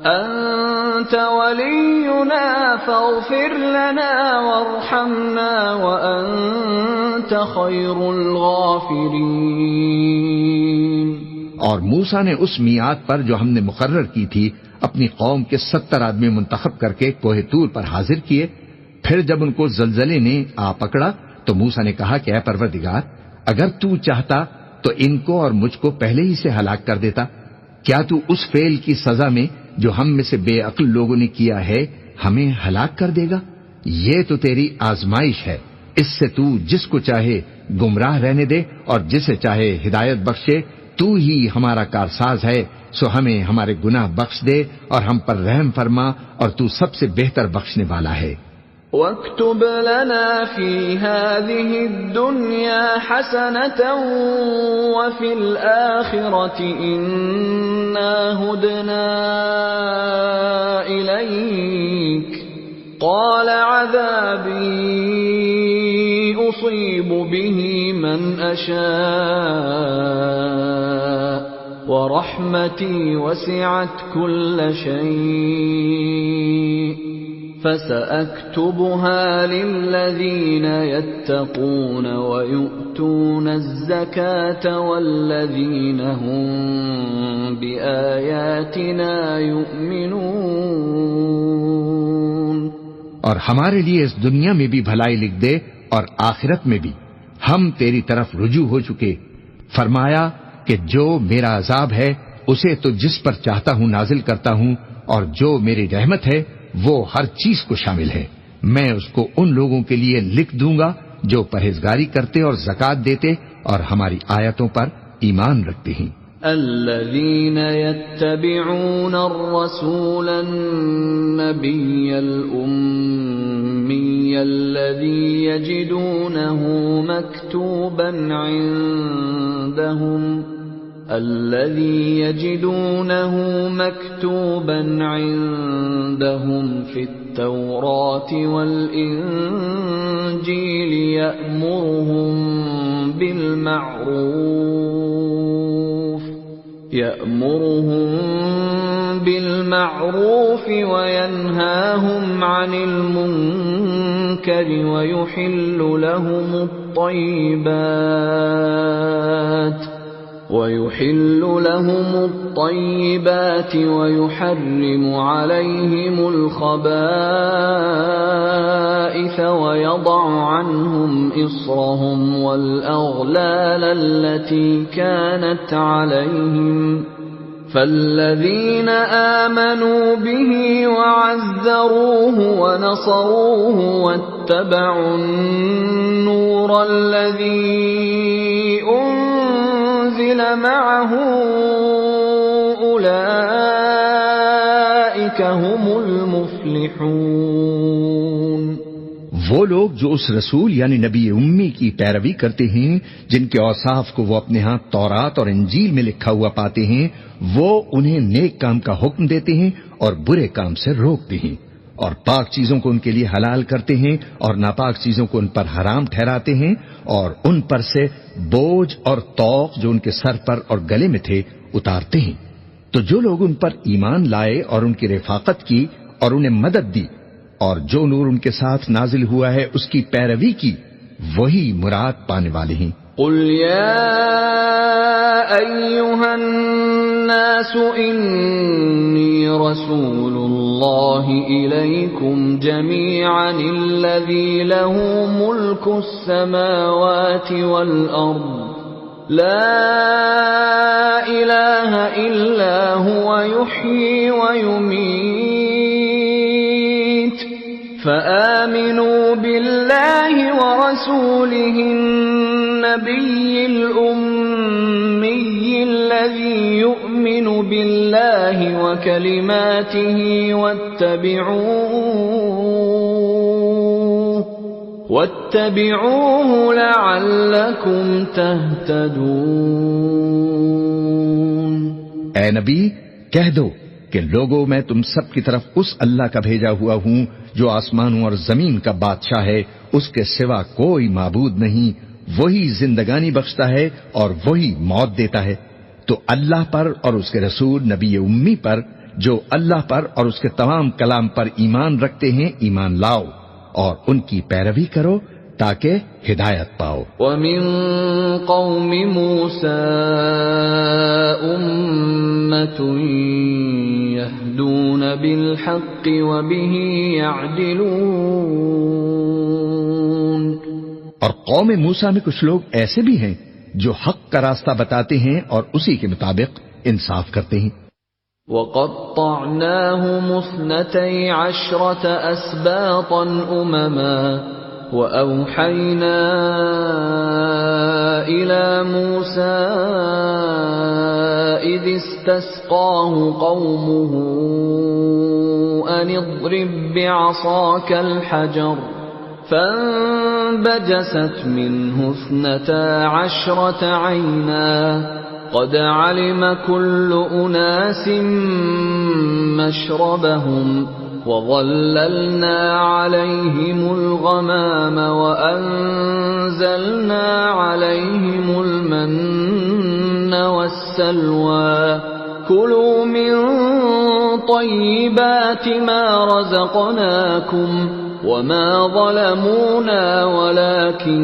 Speaker 1: أنت ولينا فاغفر لنا وارحمنا وأنت خير الغافرين۔
Speaker 2: اور موسیٰ نے اس میعاد پر جو ہم نے مقرر کی تھی اپنی قوم کے 70 آدمی منتخب کر کے کوہ طور پر حاضر کیے۔ پھر جب ان کو زلزلے نے آ پکڑا تو موسیٰ نے کہا کہ اے پروردگار، اگر تو چاہتا تو ان کو اور مجھ کو پہلے ہی سے ہلاک کر دیتا۔ کیا تو اس فعل کی سزا میں جو ہم میں سے بے عقل لوگوں نے کیا ہے ہمیں ہلاک کر دے گا؟ یہ تو تیری آزمائش ہے، اس سے تو جس کو چاہے گمراہ رہنے دے اور جسے چاہے ہدایت بخشے۔ تو ہی ہمارا کارساز ہے، سو ہمیں ہمارے گناہ بخش دے اور ہم پر رحم فرما، اور تو سب سے بہتر بخشنے والا ہے۔
Speaker 1: وَاكْتُبْ لَنَا فِي هَذِهِ الدُّنْيَا حَسَنَةً وَفِي الْآخِرَةِ إِنَّا هُدْنَا إِلَيْكَ قَالَ عَذَابِي أُصِيبُ بِهِ مَنْ أَشَاءُ وَرَحْمَتِي وَسِعَتْ كُلَّ شَيْءٍ فَسَأَكْتُبُهَا لِلَّذِينَ يَتَّقُونَ وَيُؤْتُونَ الزَّكَاةَ وَالَّذِينَ هُمْ بِآيَاتِنَا يُؤْمِنُونَ۔
Speaker 2: اور ہمارے لیے اس دنیا میں بھی بھلائی لکھ دے اور آخرت میں بھی، ہم تیری طرف رجوع ہو چکے۔ فرمایا کہ جو میرا عذاب ہے اسے تو جس پر چاہتا ہوں نازل کرتا ہوں، اور جو میری رحمت ہے وہ ہر چیز کو شامل ہے۔ میں اس کو ان لوگوں کے لیے لکھ دوں گا جو پرہیزگاری کرتے اور زکوٰۃ دیتے اور ہماری آیتوں پر ایمان رکھتے ہیں۔
Speaker 1: الذين يتبعون الرسول النبي الأمي الذي يجدونه مكتوبا عندهم في التوراة والإنجيل يأمرهم بالمعروف وينهاهم عن المنكر ويحل لهم الطيبات ويحرم عليهم الخبائث ويضع عنهم إصرهم والأغلال التي كانت عليهم فالذين آمنوا به وعزروه ونصروه واتبعوا النور الذي أنزل معه أولئك هم المفلحون۔
Speaker 2: وہ لوگ جو اس رسول یعنی نبی امی کی پیروی کرتے ہیں، جن کے اوصاف کو وہ اپنے ہاں تورات اور انجیل میں لکھا ہوا پاتے ہیں، وہ انہیں نیک کام کا حکم دیتے ہیں اور برے کام سے روکتے ہیں، اور پاک چیزوں کو ان کے لیے حلال کرتے ہیں اور ناپاک چیزوں کو ان پر حرام ٹھہراتے ہیں، اور ان پر سے بوجھ اور طوق جو ان کے سر پر اور گلے میں تھے اتارتے ہیں۔ تو جو لوگ ان پر ایمان لائے اور ان کی رفاقت کی اور انہیں مدد دی اور جو نور ان کے ساتھ نازل ہوا ہے اس کی پیروی کی، وہی مراد پانے والے ہیں۔
Speaker 1: قل يا أيها الناس إني رسول الله إليكم جميعا الذي له ملك السماوات والأرض لا إله إلا هو يحيي ويميت فآمنوا بالله ورسوله النبي الأمي الذي يؤمن بالله وكلماته واتبعوه لعلكم تهتدون۔
Speaker 2: اے نبی کہہ دو کہ لوگوں میں تم سب کی طرف اس اللہ کا بھیجا ہوا ہوں جو آسمانوں اور زمین کا بادشاہ ہے، اس کے سوا کوئی معبود نہیں، وہی زندگانی بخشتا ہے اور وہی موت دیتا ہے۔ تو اللہ پر اور اس کے رسول نبی امی پر جو اللہ پر اور اس کے تمام کلام پر ایمان رکھتے ہیں ایمان لاؤ اور ان کی پیروی کرو تاکہ ہدایت پاؤ۔
Speaker 1: وَمِن قَوْمِ مُوسَىٰ أُمَّةٌ يَهْدُونَ بِالْحَقِّ وَبِهِ يَعْدِلُونَ۔
Speaker 2: اور قوم موسیٰ میں کچھ لوگ ایسے بھی ہیں جو حق کا راستہ بتاتے ہیں اور اسی کے مطابق انصاف کرتے ہیں۔
Speaker 1: وَقَطَّعْنَاهُمُ 12 أَسْبَاطًا أُمَمًا وَأَوْحَيْنَا إِلَى مُوسَىٰ إِذِ اسْتَسْقَاهُ قَوْمُهُ أَنِ اضْرِب بِّعَصَاكَ الْحَجَرَ فانبجست منه 12 عينا قد علم كل أناس مشربهم وظللنا عليهم الغمام وأنزلنا عليهم المن والسلوى كلوا من طيبات ما رزقناكم وما ظلمونا ولكن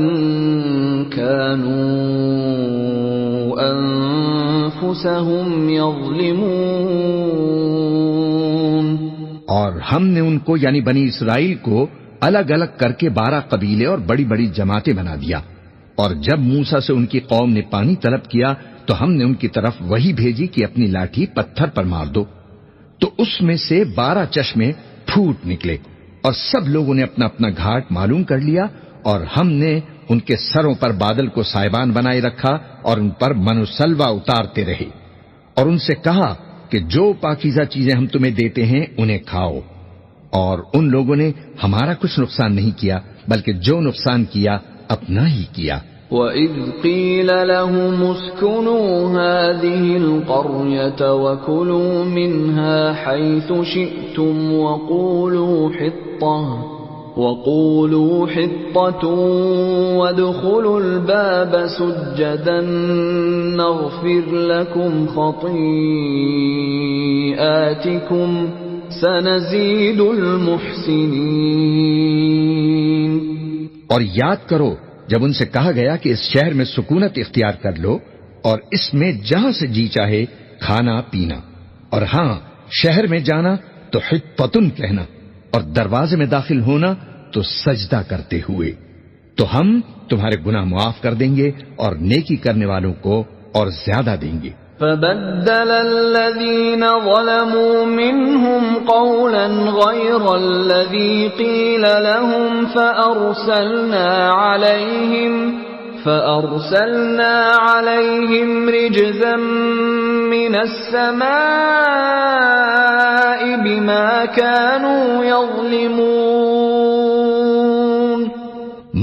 Speaker 1: كانوا أنفسهم يظلمون۔
Speaker 2: اور ہم نے ان کو یعنی بنی اسرائیل کو الگ الگ کر کے 12 قبیلے اور بڑی بڑی جماعتیں بنا دیا، اور جب موسیٰ سے ان کی قوم نے پانی طلب کیا تو ہم نے ان کی طرف وہی بھیجی کہ اپنی لاٹھی پتھر پر مار دو، تو اس میں سے 12 چشمے پھوٹ نکلے، اور سب لوگوں نے اپنا اپنا گھاٹ معلوم کر لیا، اور ہم نے ان کے سروں پر بادل کو سائبان بنائے رکھا اور ان پر من و سلوہ اتارتے رہے۔ اور ان سے کہا کہ جو پاکیزہ چیزیں ہم تمہیں دیتے ہیں انہیں کھاؤ، اور ان لوگوں نے ہمارا کچھ نقصان نہیں کیا بلکہ جو نقصان کیا اپنا ہی کیا۔
Speaker 1: وَإِذْ قِيلَ لَهُمُ اسْكُنُوا هَٰذِهِ الْقَرْيَةَ وَكُلُوا مِنْهَا حَيْثُ شِئْتُمْ وَقُولُوا حِطَّةٌ وَادْخُلُوا الْبَابَ سُجَّدًا نَّغْفِرْ لَكُمْ خَطِيئَاتِكُمْ سَنَزِيدُ الْمُحْسِنِينَ۔
Speaker 2: اور یاد کرو جب ان سے کہا گیا کہ اس شہر میں سکونت اختیار کر لو اور اس میں جہاں سے جی چاہے کھانا پینا، اور ہاں شہر میں جانا تو حطۃ کہنا، اور دروازے میں داخل ہونا تو سجدہ کرتے ہوئے، تو ہم تمہارے گناہ معاف کر دیں گے اور نیکی کرنے والوں کو اور زیادہ دیں گے۔
Speaker 1: فَبَدَّلَ الَّذِينَ ظَلَمُوا مِنْهُمْ قَوْلًا غَيْرَ الَّذِي قِيلَ لَهُمْ فَأَرْسَلْنَا عَلَيْهِمْ رِجْزًا مِّنَ السَّمَاءِ بِمَا كَانُوا يَظْلِمُونَ۔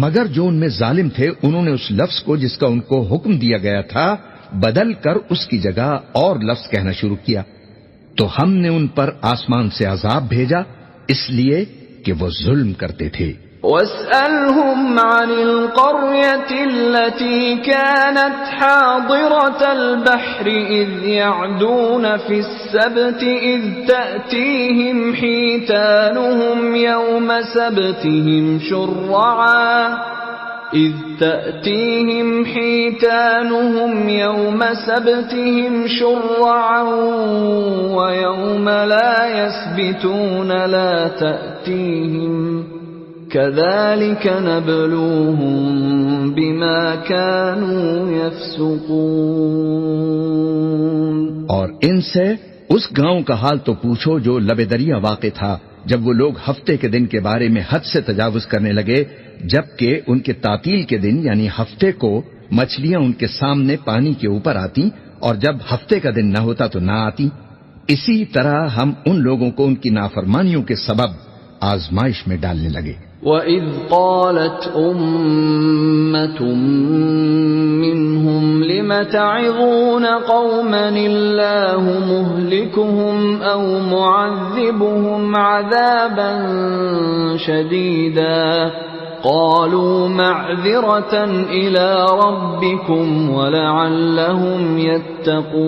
Speaker 2: مگر جو ان میں ظالم تھے انہوں نے اس لفظ کو جس کا ان کو حکم دیا گیا تھا بدل کر اس کی جگہ اور لفظ کہنا شروع کیا، تو ہم نے ان پر آسمان سے عذاب بھیجا اس لیے کہ وہ ظلم کرتے تھے۔
Speaker 1: وَاسْأَلْهُمْ عَنِ الْقَرْيَةِ الَّتِي كَانَتْ حَاضِرَةَ الْبَحْرِ إِذْ يَعْدُونَ فِي السَّبْتِ إِذْ تَأْتِيهِمْ حِيتَانُهُمْ يَوْمَ سَبْتِهِمْ شُرَّعًا وَيَوْمَ لَا يَسْبِتُونَ لَا تَأْتِيهِمْ كَذَلِكَ نَبْلُوهُمْ بِمَا كَانُوا يَفْسُقُونَ۔
Speaker 2: اور ان سے اس گاؤں کا حال تو پوچھو جو لب دریا واقع تھا، جب وہ لوگ ہفتے کے دن کے بارے میں حد سے تجاوز کرنے لگے، جبکہ ان کے تعطیل کے دن یعنی ہفتے کو مچھلیاں ان کے سامنے پانی کے اوپر آتی، اور جب ہفتے کا دن نہ ہوتا تو نہ آتی۔ اسی طرح ہم ان لوگوں کو ان کی نافرمانیوں کے سبب آزمائش میں ڈالنے لگے۔
Speaker 1: وَإِذْ قَالَتْ أُمَّةٌ مِّنْهُمْ لِمَ تَعِظُونَ قَوْمًا اللَّهُ مُهْلِكُهُمْ أَوْ مُعَذِّبُهُمْ عَذَابًا شَدِيدًا قَالُوا مَعْذِرَةً إِلَىٰ رَبِّكُمْ وَلَعَلَّهُمْ يَتَّقُونَ۔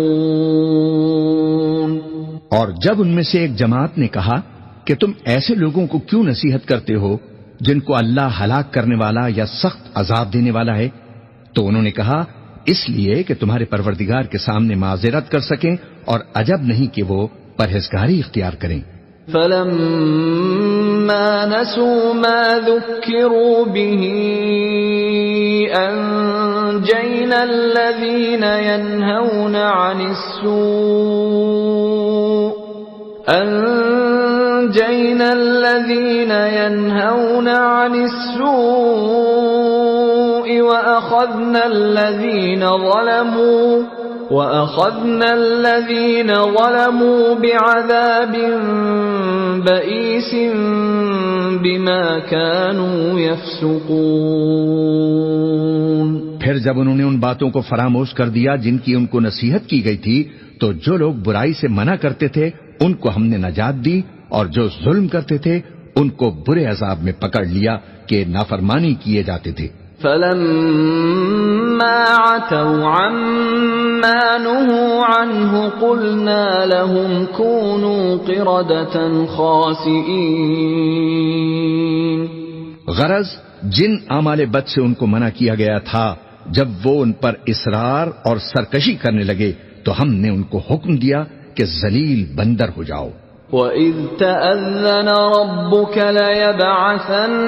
Speaker 2: اور جب ان میں سے ایک جماعت نے کہا کہ تم ایسے لوگوں کو کیوں نصیحت کرتے ہو جن کو اللہ ہلاک کرنے والا یا سخت عذاب دینے والا ہے، تو انہوں نے کہا اس لیے کہ تمہارے پروردگار کے سامنے معذرت کر سکیں، اور عجب نہیں کہ وہ پرہیزگاری اختیار کریں۔
Speaker 1: فَلَمَّا نَسُوا مَا ذُكِّرُوا بِهِ أَنجَيْنَا الَّذِينَ يَنْهَوْنَ عَنِ السُّوءِ وَأَخَذْنَا الَّذِينَ ظَلَمُوا بِعَذَابٍ بَئِيسٍ بِمَا كَانُوا يَفْسُقُونَ۔
Speaker 2: پھر جب انہوں نے ان باتوں کو فراموش کر دیا جن کی ان کو نصیحت کی گئی تھی، تو جو لوگ برائی سے منع کرتے تھے ان کو ہم نے نجات دی، اور جو ظلم کرتے تھے ان کو برے عذاب میں پکڑ لیا کہ نافرمانی کیے جاتے تھے۔
Speaker 1: فَلَمَّا عَتَوْا عَمَّا نُهُوا عَنْهُ قُلْنَا لَهُمْ كُونُوا قِرَدَةً خَاسِئِينَ۔
Speaker 2: غرض جن اعمال بد سے ان کو منع کیا گیا تھا، جب وہ ان پر اصرار اور سرکشی کرنے لگے تو ہم نے ان کو حکم دیا کہ ذلیل بندر ہو جاؤ۔
Speaker 1: وَإِذْ تَأَذَّنَ رَبُّكَ لَيَبْعَثَنَّ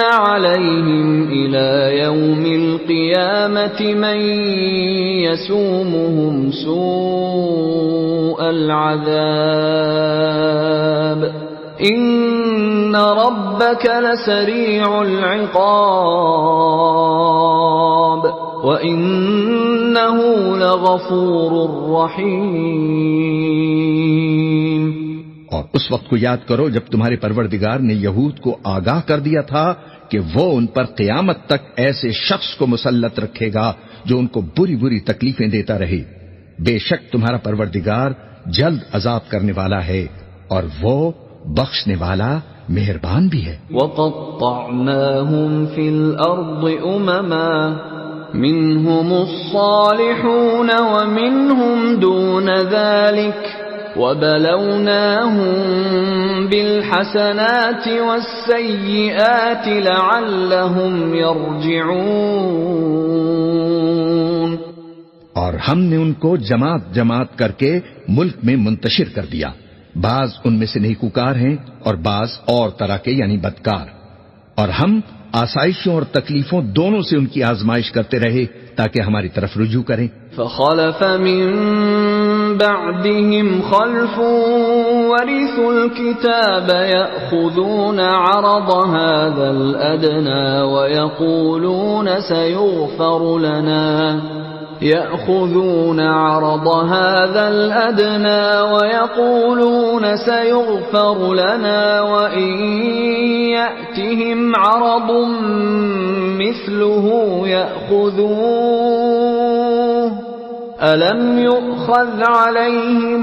Speaker 1: عَلَيْهِمْ إِلَى يَوْمِ الْقِيَامَةِ مَن يَسُومُهُمْ سُوءَ الْعَذَابِ إِنَّ رَبَّكَ لَسَرِيعُ الْعِقَابِ وَإِنَّهُ لَغَفُورٌ رَّحِيمٌ۔
Speaker 2: اور اس وقت کو یاد کرو جب تمہارے پروردگار نے یہود کو آگاہ کر دیا تھا کہ وہ ان پر قیامت تک ایسے شخص کو مسلط رکھے گا جو ان کو بری بری تکلیفیں دیتا رہے۔ بے شک تمہارا پروردگار جلد عذاب کرنے والا ہے اور وہ بخشنے والا مہربان بھی ہے۔
Speaker 1: وَقَطَّعْنَاهُمْ فِي الْأَرْضِ أُمَمًا مِّنْهُمُ الصَّالِحُونَ وَمِنْهُمْ دُونَ ذَلِكَ وَبَلَوْنَاهُمْ بِالْحَسَنَاتِ وَالسَّيِّئَاتِ لَعَلَّهُمْ يَرْجِعُونَ۔
Speaker 2: اور ہم نے ان کو جماعت جماعت کر کے ملک میں منتشر کر دیا، بعض ان میں سے نیکوکار ہیں اور بعض اور طرح کے یعنی بدکار، اور ہم آسائشوں اور تکلیفوں دونوں سے ان کی آزمائش کرتے رہے تاکہ ہماری طرف رجوع کریں۔
Speaker 1: فخلف من بعدهم خلف ورثوا الكتاب يأخذون عرض هذا الأدنى ويقولون سيغفر لنا وإن يأتهم عرض مثله يأخذوه ألم يؤخذ عليهم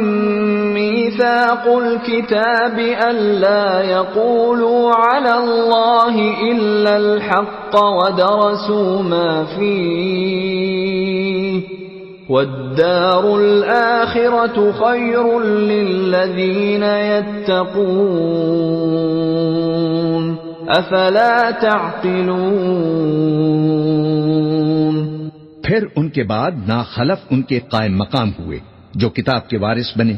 Speaker 1: ميثاق الكتاب ألا يقولوا على الله إلا الحق ودرسوا ما فيه والدار الآخرة خير للذين يتقون أفلا تعقلون۔
Speaker 2: پھر ان کے بعد ناخلف ان کے قائم مقام ہوئے جو کتاب کے وارث بنے۔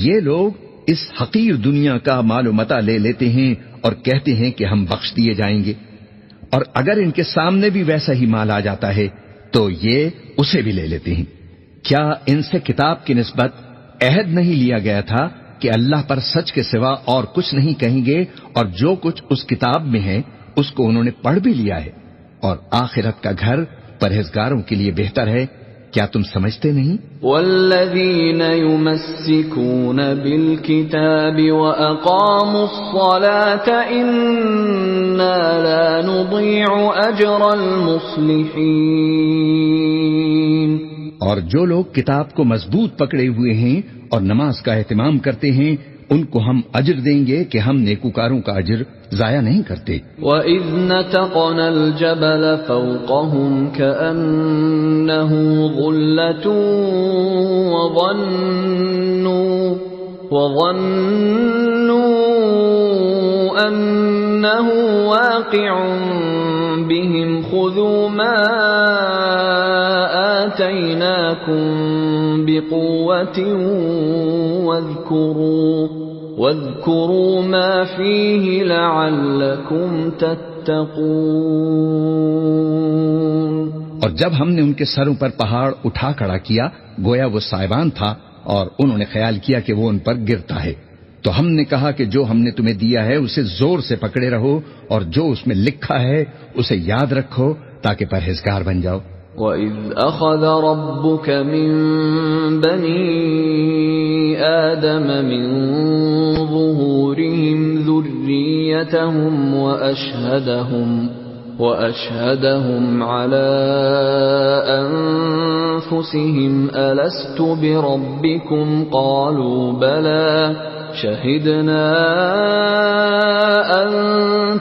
Speaker 2: یہ لوگ اس حقیر دنیا کا مال و متاع لے لیتے ہیں اور کہتے ہیں کہ ہم بخش دیے جائیں گے، اور اگر ان کے سامنے بھی ویسا ہی مال آ جاتا ہے تو یہ اسے بھی لے لیتے ہیں۔ کیا ان سے کتاب کی نسبت عہد نہیں لیا گیا تھا کہ اللہ پر سچ کے سوا اور کچھ نہیں کہیں گے، اور جو کچھ اس کتاب میں ہے اس کو انہوں نے پڑھ بھی لیا ہے، اور آخرت کا گھر پرہیزگاروں کے لیے بہتر ہے؟ کیا تم سمجھتے نہیں؟
Speaker 1: والذین یمسکون بالکتاب واقاموا الصلاة انا لا نضیع اجر المصلحین۔
Speaker 2: اور جو لوگ کتاب کو مضبوط پکڑے ہوئے ہیں اور نماز کا اہتمام کرتے ہیں ان کو ہم اجر دیں گے کہ ہم نیکوکاروں کا اجر ضائع نہیں کرتے۔
Speaker 1: وَإِذْ نَتَقْنَا الْجَبَلَ فَوْقَهُمْ كَأَنَّهُ ظُلَّةٌ وَظَنُّوا أَنَّهُ واقع بهم خُذُوا مَا آتَيْنَاكُمْ بِقُوَّةٍ وَاذْكُرُوا مَا فِيهِ لَعَلَّكُمْ تَتَّقُونَ۔
Speaker 2: اور جب ہم نے ان کے سروں پر پہاڑ اٹھا کھڑا کیا گویا وہ سائبان تھا، اور انہوں نے خیال کیا کہ وہ ان پر گرتا ہے، تو ہم نے کہا کہ جو ہم نے تمہیں دیا ہے اسے زور سے پکڑے رہو، اور جو اس میں لکھا ہے اسے یاد رکھو تاکہ پرہیزگار بن جاؤ۔
Speaker 1: وَإِذْ أَخَذَ رَبُّكَ مِنْ بَنِي آدَمَ مِنْ ظُهُورِهِمْ ذُرِّيَّتَهُمْ وَأَشْهَدَهُمْ عَلَى أَنفُسِهِمْ أَلَسْتُ بِرَبِّكُمْ قَالُوا بَلَى شَهِدْنَا أَن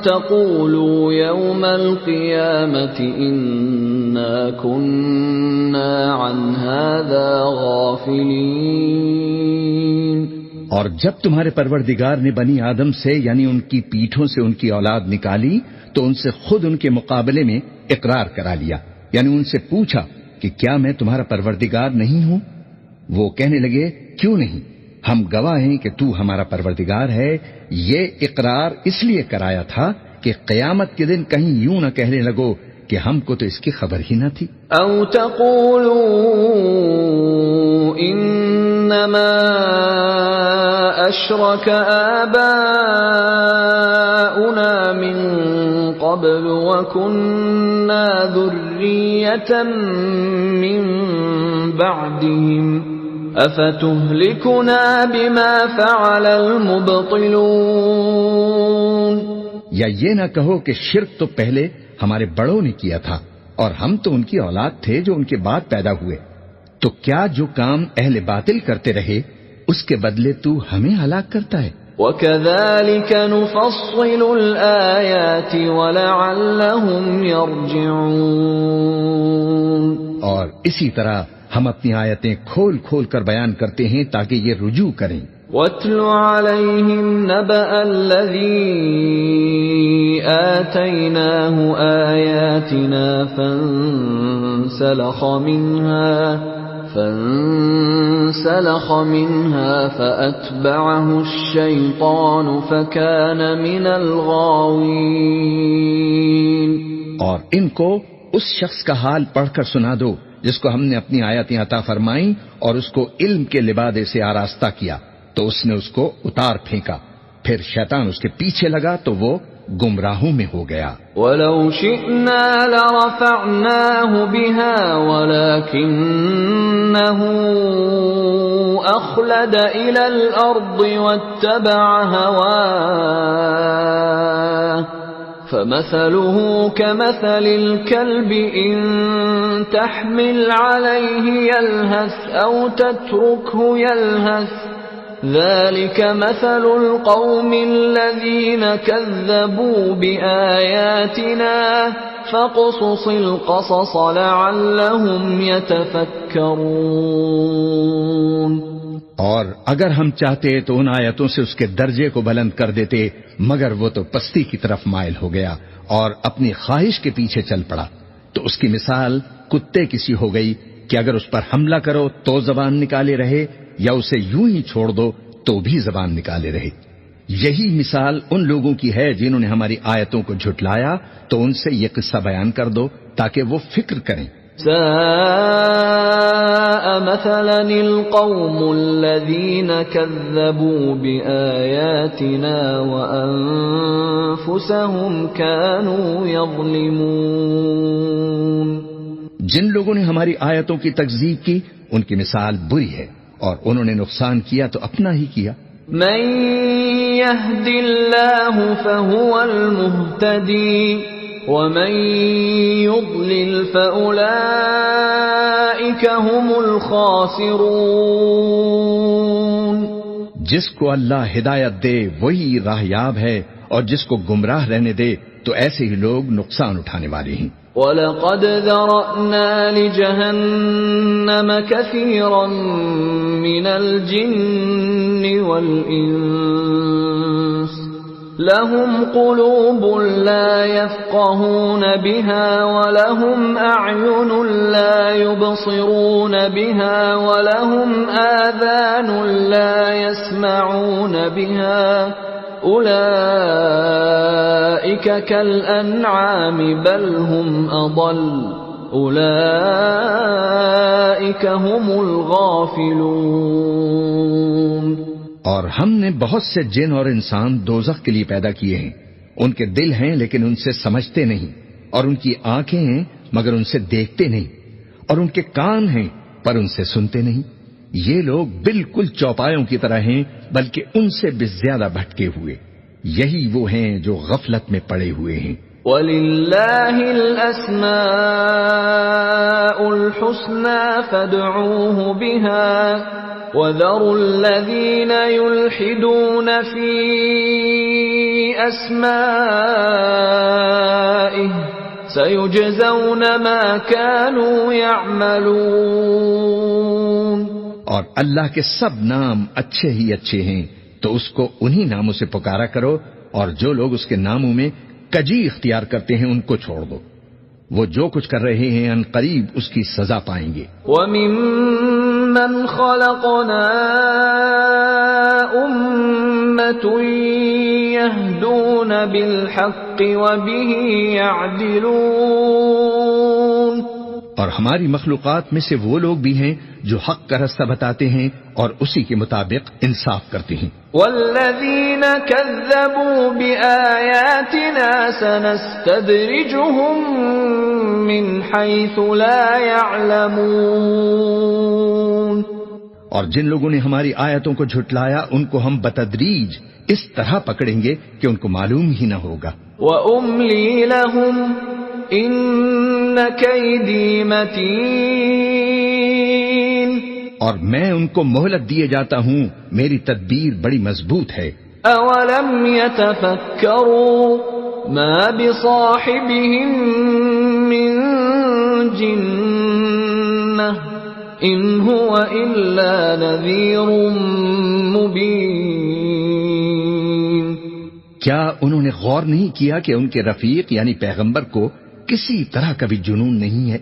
Speaker 1: تَقُولُوا يَوْمَ الْقِيَامَةِ إِنَّا كُنَّا عَنْ هَذَا غَافِلِينَ۔
Speaker 2: اور جب تمہارے پروردگار نے بنی آدم سے یعنی ان کی پیٹھوں سے ان کی اولاد نکالی تو ان سے خود ان کے مقابلے میں اقرار کرا لیا، یعنی ان سے پوچھا کہ کیا میں تمہارا پروردگار نہیں ہوں؟ وہ کہنے لگے کیوں نہیں، ہم گواہ ہیں کہ تو ہمارا پروردگار ہے۔ یہ اقرار اس لیے کرایا تھا کہ قیامت کے دن کہیں یوں نہ کہنے لگو کہ ہم کو تو اس کی خبر ہی نہ تھی۔
Speaker 1: او تقولوا انما أشرك آباؤنا من قبل وكنا ذرية من بعدهم أفتهلكنا بما فعل المبطلون.
Speaker 2: یا یہ نہ کہو کہ شرک تو پہلے ہمارے بڑوں نے کیا تھا اور ہم تو ان کی اولاد تھے جو ان کے بعد پیدا ہوئے، تو کیا جو کام اہل باطل کرتے رہے اس کے بدلے تو ہمیں ہلاک کرتا ہے؟
Speaker 1: وَكَذَلِكَ نُفَصِّلُ الْآيَاتِ وَلَعَلَّهُمْ يَرْجِعُونَ.
Speaker 2: اور اسی طرح ہم اپنی آیتیں کھول کھول کر بیان کرتے ہیں تاکہ یہ رجوع کریں.
Speaker 1: وَاتْلُ عَلَيْهِمْ نَبَأَ الَّذِي آتَيْنَاهُ آيَاتِنَا فانسلخ منها فأتبعه الشيطان فكان من الغاوين.
Speaker 2: اور ان کو اس شخص کا حال پڑھ کر سنا دو جس کو ہم نے اپنی آیتیں عطا فرمائیں اور اس کو علم کے لبادے سے آراستہ کیا، تو اس نے اس کو اتار پھینکا، پھر شیطان اس کے پیچھے لگا تو وہ گمراہوں میں ہو گیا.
Speaker 1: وَلَوْ شِئْنَا لَرَفَعْنَاهُ بِهَا وَلَكِنَّهُ أَخْلَدَ إِلَى الْأَرْضِ وَاتَّبَعَ هَوَاهُ فَمَثَلُهُ كَمَثَلِ الْكَلْبِ إِن تَحْمِلْ عَلَيْهِ يَلْهَثْ أَوْ تَتْرُكْهُ يَلْهَث ذلك مثل القوم الذين كذبوا بآياتنا فاقصص القصص لعلهم يتفكرون.
Speaker 2: اور اگر ہم چاہتے تو ان آیتوں سے اس کے درجے کو بلند کر دیتے، مگر وہ تو پستی کی طرف مائل ہو گیا اور اپنی خواہش کے پیچھے چل پڑا. تو اس کی مثال کتے کسی ہو گئی کہ اگر اس پر حملہ کرو تو زبان نکالے رہے، یا اسے یوں ہی چھوڑ دو تو بھی زبان نکالے رہے. یہی مثال ان لوگوں کی ہے جنہوں نے ہماری آیتوں کو جھٹلایا، تو ان سے یہ قصہ بیان کر دو تاکہ وہ فکر کریں.
Speaker 1: ساء مثلا القوم الذين كذبوا بآياتنا وأنفسهم كانوا يظلمون.
Speaker 2: جن لوگوں نے ہماری آیتوں کی تکذیب کی ان کی مثال بری ہے، اور انہوں نے نقصان کیا تو اپنا ہی کیا.
Speaker 1: من يهد الله فهو المهتدي ومن يضلل فأولئك هم الخاسرون.
Speaker 2: جس کو اللہ ہدایت دے وہی راہیاب ہے، اور جس کو گمراہ رہنے دے تو ایسے ہی لوگ نقصان اٹھانے والے ہیں.
Speaker 1: وَلَقَدْ ذَرَأْنَا لِجَهَنَّمَ كَثِيرًا مِنَ الْجِنِّ وَالْإِنسِ لَهُمْ قُلُوبٌ لَا يَفْقَهُونَ بِهَا وَلَهُمْ أَعْيُنٌ لَا يُبْصِرُونَ بِهَا وَلَهُمْ آذَانٌ لَا يَسْمَعُونَ بِهَا أولئك كالأنعام بل هم أضل أولئك هم الغافلون.
Speaker 2: اور ہم نے بہت سے جن اور انسان دوزخ کے لیے پیدا کیے ہیں. ان کے دل ہیں لیکن ان سے سمجھتے نہیں، اور ان کی آنکھیں ہیں مگر ان سے دیکھتے نہیں، اور ان کے کان ہیں پر ان سے سنتے نہیں. یہ لوگ بالکل چوپایوں کی طرح ہیں بلکہ ان سے بھی زیادہ بھٹکے ہوئے. یہی وہ ہیں جو غفلت میں پڑے ہوئے ہیں.
Speaker 1: وَلِلَّهِ الْأَسْمَاءُ الْحُسْنَى فَادْعُوهُ بِهَا وَذَرُوا الَّذِينَ يُلْحِدُونَ فِي أَسْمَائِهِ سَيُجْزَوْنَ مَا كَانُوا يَعْمَلُونَ.
Speaker 2: اور اللہ کے سب نام اچھے ہی اچھے ہیں، تو اس کو انہی ناموں سے پکارا کرو، اور جو لوگ اس کے ناموں میں کجی اختیار کرتے ہیں ان کو چھوڑ دو. وہ جو کچھ کر رہے ہیں ان قریب اس کی سزا پائیں گے.
Speaker 1: وَمِمَّنْ خَلَقْنَا أُمَّةٌ يَهْدُونَ بِالْحَقِّ وَبِهِ يَعْدِلُونَ.
Speaker 2: اور ہماری مخلوقات میں سے وہ لوگ بھی ہیں جو حق کا رستہ بتاتے ہیں اور اسی کے مطابق انصاف کرتے ہیں.
Speaker 1: والذین کذبوا بآیاتنا سنستدرجهم من حیث لا يعلمون.
Speaker 2: اور جن لوگوں نے ہماری آیتوں کو جھٹلایا ان کو ہم بتدریج اس طرح پکڑیں گے کہ ان کو معلوم ہی نہ ہوگا.
Speaker 1: وَأُمْلِي لَهُمْ إِنَّ كَيْدِي مَتِينٌ.
Speaker 2: اور میں ان کو مہلت دیے جاتا ہوں، میری تدبیر بڑی مضبوط ہے.
Speaker 1: أَوَلَمْ يَتَفَكَّرُوا مَا بِصَاحِبِهِمْ مِنْ جِنَّةٍ إِنْ هُوَ إِلَّا نَذِيرٌ مُبِينٌ.
Speaker 2: کیا انہوں نے غور نہیں کیا کہ ان کے رفیق یعنی پیغمبر کو کسی طرح کا بھی جنون نہیں ہے؟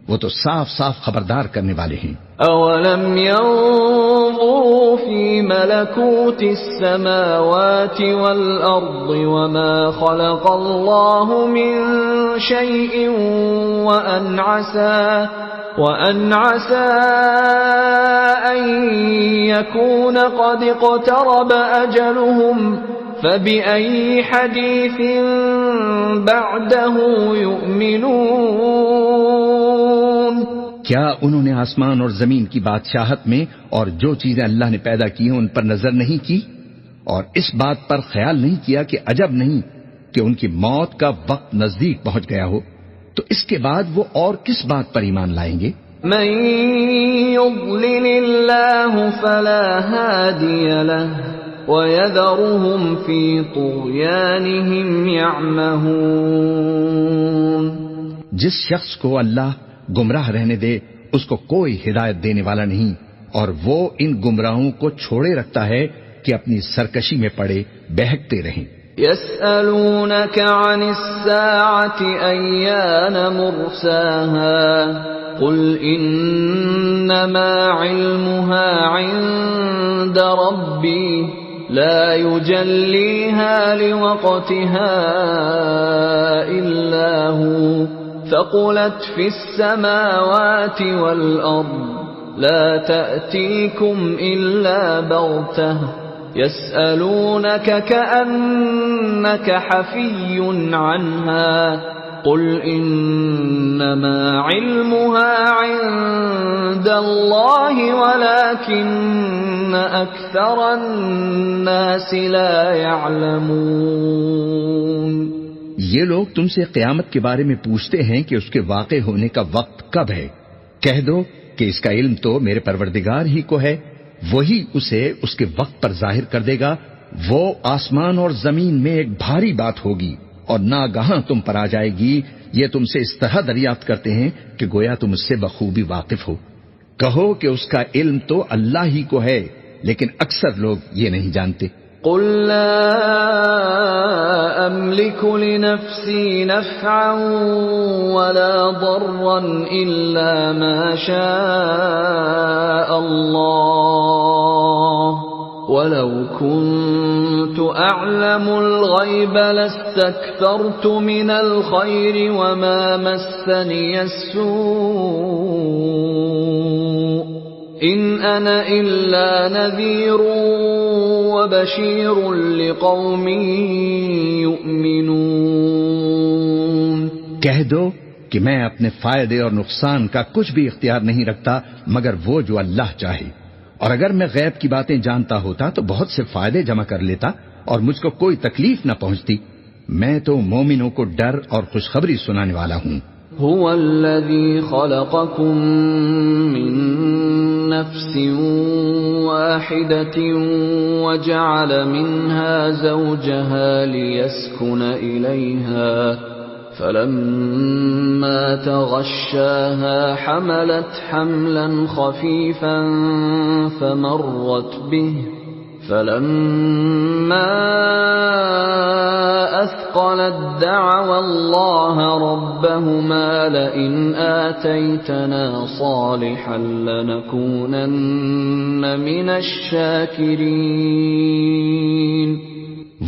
Speaker 2: وہ تو صاف صاف خبردار کرنے والے ہیں.
Speaker 1: أَوَلَمْ يَنظُرُوا فِي مَلَكُوتِ السَّمَاوَاتِ وَالْأَرْضِ وَمَا خَلَقَ اللَّهُ مِنْ شَيْءٍ وَأَنْ عَسَى أَنْ يَكُونَ قَدِ اقْتَرَبَ أَجَلُهُمْ فَبِأَيِّ حَدِيثٍ بَعْدَهُ يُؤْمِنُونَ.
Speaker 2: کیا انہوں نے آسمان اور زمین کی بادشاہت میں اور جو چیزیں اللہ نے پیدا کی ہیں ان پر نظر نہیں کی اور اس بات پر خیال نہیں کیا کہ عجب نہیں کہ ان کی موت کا وقت نزدیک پہنچ گیا ہو، تو اس کے بعد وہ اور کس بات پر ایمان لائیں گے؟
Speaker 1: من يضلل الله فلا هادي له ويذرهم في طغيانهم يعمهون.
Speaker 2: جس شخص کو اللہ گمراہ رہنے دے اس کو کوئی ہدایت دینے والا نہیں، اور وہ ان گمراہوں کو چھوڑے رکھتا ہے کہ اپنی سرکشی میں پڑے بہکتے رہیں.
Speaker 1: يسألونك عن الساعة أيان مرساها قل إنما علمها عند ربي لا يجليها لوقتها إلا هو ثقلت في السماوات والأرض لا تأتيكم إلا بغتة يسألونك كأنك حفي عنها قل إنما علمها عند الله ولكن أكثر الناس لا يعلمون.
Speaker 2: یہ لوگ تم سے قیامت کے بارے میں پوچھتے ہیں کہ اس کے واقع ہونے کا وقت کب ہے. کہہ دو کہ اس کا علم تو میرے پروردگار ہی کو ہے، وہی اسے اس کے وقت پر ظاہر کر دے گا. وہ آسمان اور زمین میں ایک بھاری بات ہوگی اور ناگہاں تم پر آ جائے گی. یہ تم سے اس طرح دریافت کرتے ہیں کہ گویا تم اس سے بخوبی واقف ہو. کہو کہ اس کا علم تو اللہ ہی کو ہے، لیکن اکثر لوگ یہ نہیں جانتے.
Speaker 1: قل لا أملك لنفسي نفعا ولا ضرا إلا ما شاء الله ولو كنت أعلم الغيب لاستكثرت من الخير وما مسني السوء إن أنا إلا نذير وبشير لقوم يؤمنون.
Speaker 2: کہہ دو کہ میں اپنے فائدے اور نقصان کا کچھ بھی اختیار نہیں رکھتا مگر وہ جو اللہ چاہے، اور اگر میں غیب کی باتیں جانتا ہوتا تو بہت سے فائدے جمع کر لیتا اور مجھ کو کوئی تکلیف نہ پہنچتی. میں تو مومنوں کو ڈر اور خوشخبری سنانے والا ہوں.
Speaker 1: هو الذي خلقكم من نفس واحدة وجعل منها زوجها ليسكن إليها فلما تغشاها حملت حملا خفيفا فمرت به فلما أثقلت دعوا الله ربهما لئن آتيتنا صالحا لنكونن من الشاكرين.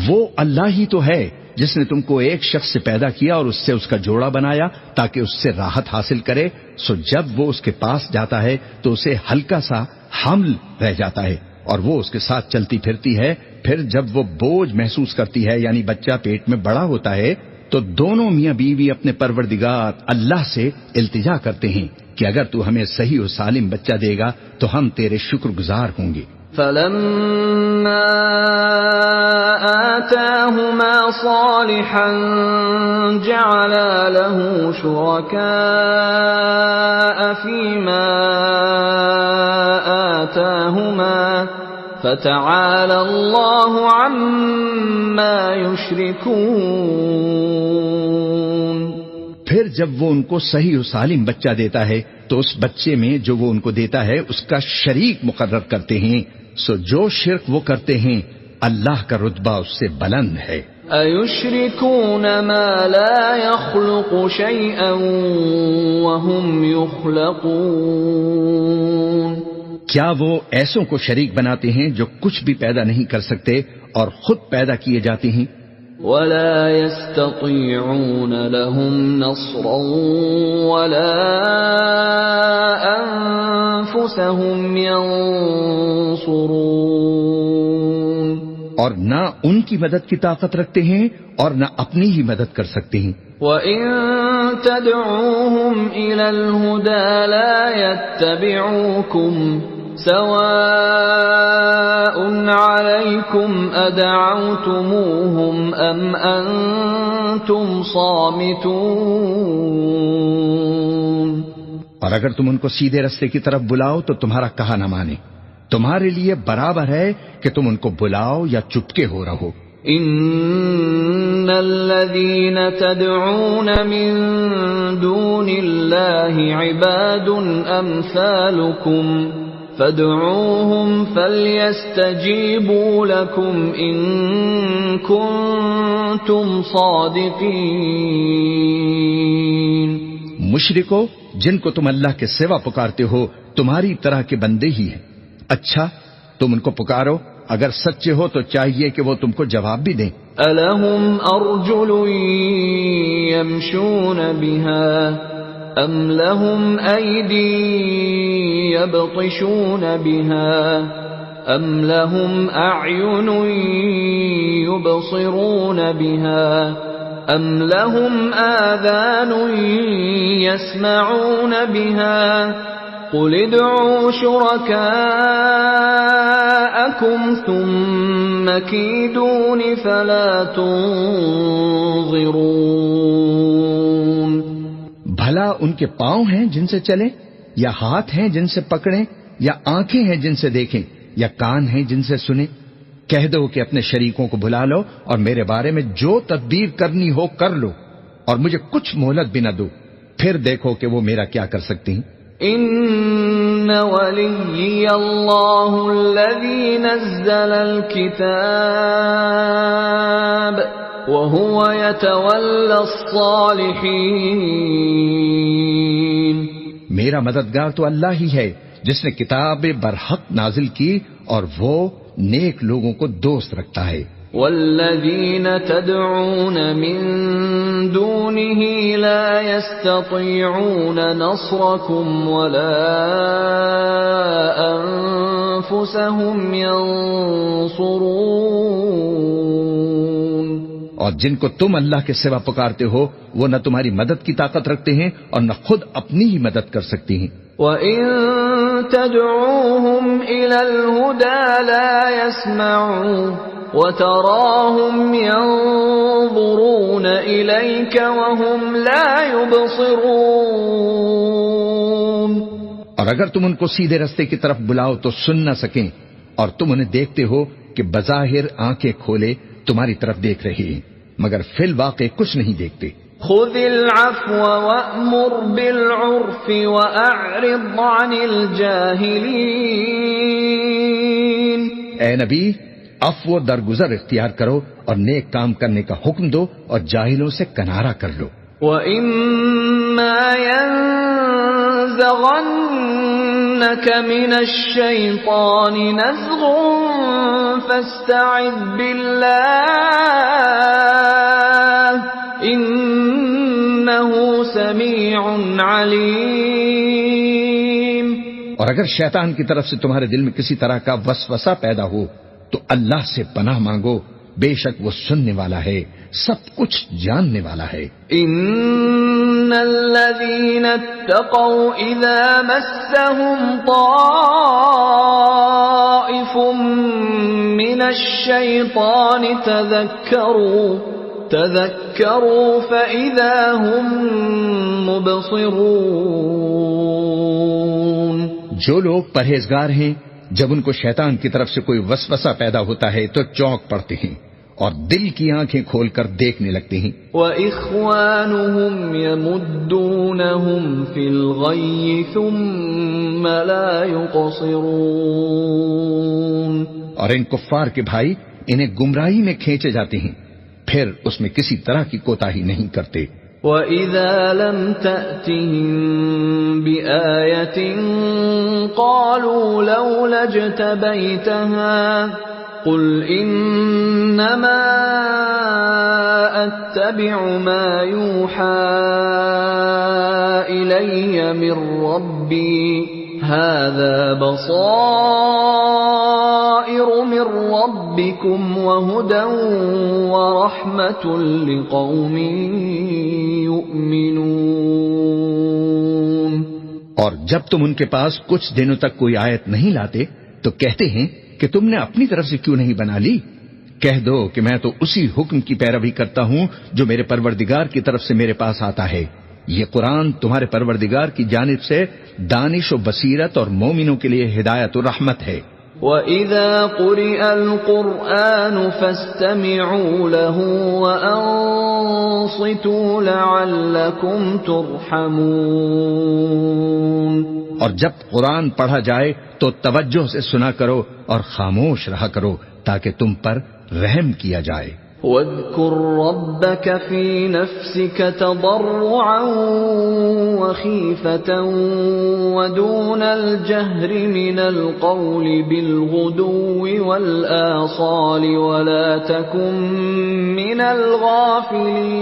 Speaker 2: وہ اللہ ہی تو ہے جس نے تم کو ایک شخص سے پیدا کیا اور اس سے اس کا جوڑا بنایا تاکہ اس سے راحت حاصل کرے، سو جب وہ اس کے پاس جاتا ہے تو اسے ہلکا سا حمل رہ جاتا ہے اور وہ اس کے ساتھ چلتی پھرتی ہے. پھر جب وہ بوجھ محسوس کرتی ہے یعنی بچہ پیٹ میں بڑا ہوتا ہے تو دونوں میاں بیوی اپنے پروردگار اللہ سے التجا کرتے ہیں کہ اگر تو ہمیں صحیح و سالم بچہ دے گا تو ہم تیرے شکر گزار ہوں گے.
Speaker 1: فَلَمَّا آتَاهُمَا صَالِحًا جَعَلَا لَهُ شُرَكَاءَ فِيمَا آتَاهُمَا فَتَعَالَى اللَّهُ عَمَّا يُشْرِكُونَ.
Speaker 2: پھر جب وہ ان کو صحیح و سالم بچہ دیتا ہے تو اس بچے میں جو وہ ان کو دیتا ہے اس کا شریک مقرر کرتے ہیں، سو جو شرک وہ کرتے ہیں اللہ کا رتبہ اس سے بلند ہے.
Speaker 1: أَيُشْرِكُونَ مَا لَا يَخْلُقُ شَيْئًا وَهُمْ يُخْلَقُونَ.
Speaker 2: کیا وہ ایسوں کو شریک بناتے ہیں جو کچھ بھی پیدا نہیں کر سکتے اور خود پیدا کیے جاتے ہیں؟
Speaker 1: وَلَا يَسْتَطِيعُونَ لَهُمْ نَصْرًا وَلَا أَنفُسَهُمْ يَنصُرُونَ.
Speaker 2: اور نہ ان کی مدد کی طاقت رکھتے ہیں اور نہ اپنی ہی مدد کر سکتے ہیں.
Speaker 1: وَإِن تَدْعُوهُمْ إِلَى الْهُدَى لَا يَتَّبِعُوكُمْ سَوَاءٌ عَلَيْكُمْ أَدَعَوْتُمُوهُمْ أَمْ أَنْتُمْ صَامِتُونَ.
Speaker 2: اور اگر تم ان کو سیدھے رستے کی طرف بلاؤ تو تمہارا کہا نہ مانے. تمہارے لیے برابر ہے کہ تم ان کو بلاؤ یا چپکے ہو رہو.
Speaker 1: ان الذين تدعون من دون الله عباد امثالكم فادعوهم فليستجيبوا لكم ان كنتم صادقين.
Speaker 2: مشرکو، جن کو تم اللہ کے سوا پکارتے ہو تمہاری طرح کے بندے ہی ہیں. اچھا تم ان کو پکارو، اگر سچے ہو تو چاہیے کہ وہ تم کو جواب بھی دیں.
Speaker 1: أَلَهُمْ أَرْجُلٌ يَمْشُونَ بِهَا أَمْ لَهُمْ أَيْدِي يَبْطِشُونَ بِهَا أَمْ لَهُمْ أَعْيُنٌ يُبْصِرُونَ بِهَا أَمْ لَهُمْ آذَانٌ يَسْمَعُونَ بِهَا قُلِ ادْعُوا شُرَكَاءَكُمْ ثُمَّ كِيدُونِ فَلَا تُنظِرُونَ.
Speaker 2: بھلا ان کے پاؤں ہیں جن سے چلیں، یا ہاتھ ہیں جن سے پکڑیں، یا آنکھیں ہیں جن سے دیکھیں، یا کان ہیں جن سے سنیں؟ کہہ دو کہ اپنے شریکوں کو بلا لو اور میرے بارے میں جو تدبیر کرنی ہو کر لو اور مجھے کچھ مہلت بھی نہ دو، پھر دیکھو کہ وہ میرا کیا کر سکتی ہیں.
Speaker 1: ان ولی اللہ الذی نزل الکتاب وهو يتولى الصالحین.
Speaker 2: میرا مددگار تو اللہ ہی ہے جس نے کتاب برحق نازل کی اور وہ نیک لوگوں کو دوست رکھتا ہے.
Speaker 1: والذین تدعون من دونه لا يستطيعون نصركم ولا انفسهم ينصرون.
Speaker 2: اور جن کو تم اللہ کے سوا پکارتے ہو وہ نہ تمہاری مدد کی طاقت رکھتے ہیں اور نہ خود اپنی ہی مدد کر سکتی ہیں.
Speaker 1: وَإِن تَدْعُوهُمْ إِلَى الْهُدَى لَا يَسْمَعُوا وَتَرَاهُمْ يَنظُرُونَ إِلَيْكَ وَهُمْ لَا يُبْصِرُونَ.
Speaker 2: اور اگر تم ان کو سیدھے رستے کی طرف بلاؤ تو سن نہ سکیں اور تم انہیں دیکھتے ہو کہ بظاہر آنکھیں کھولے تمہاری طرف دیکھ رہے ہیں مگر فی الواقع کچھ نہیں دیکھتے.
Speaker 1: خُذِ الْعَفْوَ وَأْمُرْ بِالْعُرْفِ وَأَعْرِضْ عَنِ الْجَاهِلِينَ.
Speaker 2: اے نبی، عفو و درگزر اختیار کرو اور نیک کام کرنے کا حکم دو اور جاہلوں سے کنارہ کر لو.
Speaker 1: وَإِمَّا يَنزَغَنَّكَ مِنَ الشَّيْطَانِ نَزْغٌ فَاسْتَعِذْ بِاللَّهِ عليم.
Speaker 2: اور اگر شیطان کی طرف سے تمہارے دل میں کسی طرح کا وسوسہ پیدا ہو تو اللہ سے پناہ مانگو، بے شک وہ سننے والا ہے، سب کچھ جاننے والا ہے.
Speaker 1: ان الذين اتقوا اذا مسهم طائف من الشيطان تذكروا فاذا هم مبصرون.
Speaker 2: جو لوگ پرہیزگار ہیں جب ان کو شیطان کی طرف سے کوئی وسوسہ پیدا ہوتا ہے تو چونک پڑتے ہیں اور دل کی آنکھیں کھول کر دیکھنے لگتے ہیں.
Speaker 1: وَإِخْوَانُهُمْ يَمُدُّونَهُمْ فِي الْغَيِّ ثُمَّ لَا يُقْصِرُونَ.
Speaker 2: اور ان کفار کے بھائی انہیں گمراہی میں کھینچے جاتے ہیں، پھر اس میں کسی طرح کی کوتاہی نہیں کرتے.
Speaker 1: وَإِذَا لَمْ تَأْتِهِمْ بِآيَةٍ قَالُوا لَوْلَا اجْتَبَيْتَهَا قُلْ إِنَّمَا أَتَّبِعُ مَا يُوحَى إِلَيَّ مِنْ رَبِّي هَذَا بَصَائِرُ مِنْ رَبِّكُمْ وَهُدًى وَرَحْمَةٌ لِقَوْمٍ يُؤْمِنُونَ.
Speaker 2: اور جب تم ان کے پاس کچھ دنوں تک کوئی آیت نہیں لاتے تو کہتے ہیں کہ تم نے اپنی طرف سے کیوں نہیں بنا لی؟ کہہ دو کہ میں تو اسی حکم کی پیروی کرتا ہوں جو میرے پروردگار کی طرف سے میرے پاس آتا ہے. یہ قرآن تمہارے پروردگار کی جانب سے دانش و بصیرت اور مومنوں کے لیے ہدایت و رحمت ہے.
Speaker 1: وَإِذَا قُرِئَ الْقُرْآنُ فَاسْتَمِعُوا لَهُ وَأَنصِتُوا لَعَلَّكُمْ تُرْحَمُونَ.
Speaker 2: اور جب قرآن پڑھا جائے تو توجہ سے سنا کرو اور خاموش رہا کرو تاکہ تم پر رحم کیا جائے.
Speaker 1: وَاذْكُرْ رَبَّكَ فِي نَفْسِكَ تَضَرُّعًا وَخِيفَةً وَدُونَ الْجَهْرِ مِنَ الْقَوْلِ بِالْغُدُوِّ وَالْآصَالِ وَلَا تَكُن مِّنَ الْغَافِلِينَ.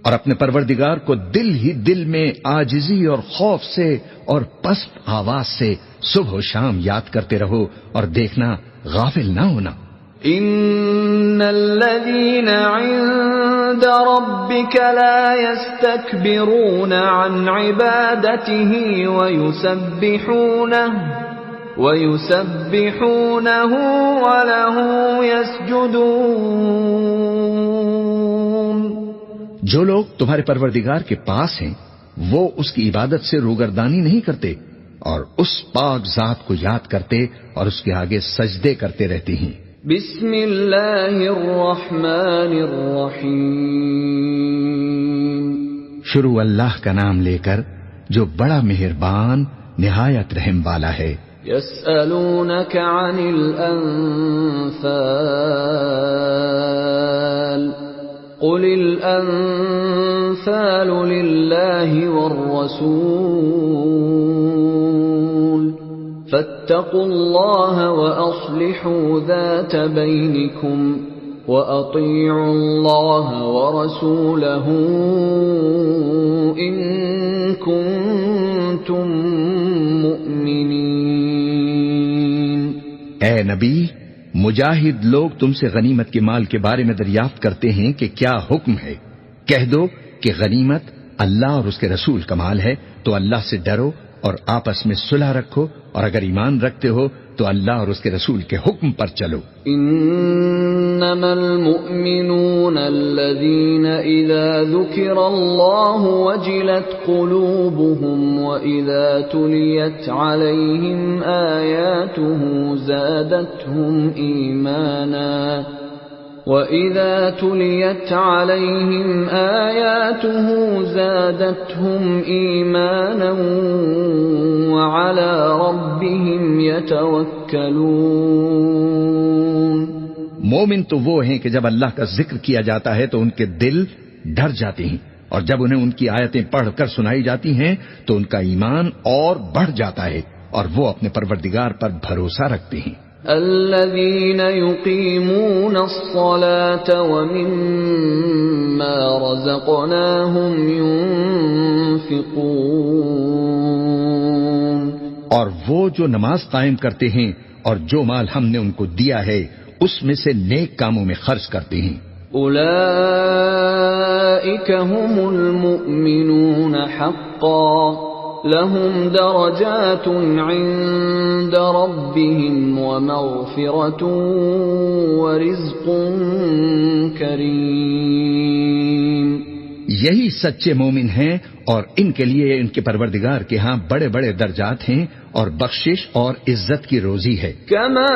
Speaker 2: اور اپنے پروردگار کو دل ہی دل میں عاجزی اور خوف سے اور پست آواز سے صبح و شام یاد کرتے رہو اور دیکھنا غافل نہ ہونا.
Speaker 1: ان الذين عند ربك لا يستكبرون عن عبادته ويسبحونه وله يسجدون.
Speaker 2: جو لوگ تمہارے پروردگار کے پاس ہیں وہ اس کی عبادت سے روگردانی نہیں کرتے اور اس پاک ذات کو یاد کرتے اور اس کے آگے سجدے کرتے رہتے ہیں.
Speaker 1: بسم اللہ الرحمن الرحیم.
Speaker 2: شروع اللہ کا نام لے کر جو بڑا مہربان نہایت رحم والا ہے.
Speaker 1: یسألونک عن الانفال قل الانفال للہ والرسول فاتقوا اللہ واصلحوا ذات بینکم واطیعوا اللہ ورسولہ ان کنتم مؤمنین.
Speaker 2: اے نبی، مجاہد لوگ تم سے غنیمت کے مال کے بارے میں دریافت کرتے ہیں کہ کیا حکم ہے. کہہ دو کہ غنیمت اللہ اور اس کے رسول کا مال ہے تو اللہ سے ڈرو اور آپس میں صلح رکھو، اور اگر ایمان رکھتے ہو تو اللہ اور اس کے رسول کے حکم پر چلو.
Speaker 1: انما المؤمنون الذين اذا ذكر الله وجلت قلوبهم واذا تليت عليهم آياته زادتهم ايمانا وَإِذَا تُلِيَتْ عَلَيْهِمْ آيَاتُهُ زَادَتْهُمْ إِيمَانًا وَعَلَى رَبِّهِمْ يَتَوَكَّلُونَ.
Speaker 2: مومن تو وہ ہیں کہ جب اللہ کا ذکر کیا جاتا ہے تو ان کے دل ڈر جاتے ہیں، اور جب انہیں ان کی آیتیں پڑھ کر سنائی جاتی ہیں تو ان کا ایمان اور بڑھ جاتا ہے اور وہ اپنے پروردگار پر بھروسہ رکھتے ہیں.
Speaker 1: الذين يقيمون الصلاة ومما مما رزقناهم ينفقون.
Speaker 2: اور وہ جو نماز قائم کرتے ہیں اور جو مال ہم نے ان کو دیا ہے اس میں سے نیک کاموں میں خرچ کرتے ہیں.
Speaker 1: اولئک هم المؤمنون حقا لهم درجات عند ربهم ومغفرة ورزق کریم.
Speaker 2: یہی سچے مومن ہیں اور ان کے لیے ان کے پروردگار کے ہاں بڑے بڑے درجات ہیں اور بخشش اور عزت کی روزی ہے.
Speaker 1: كما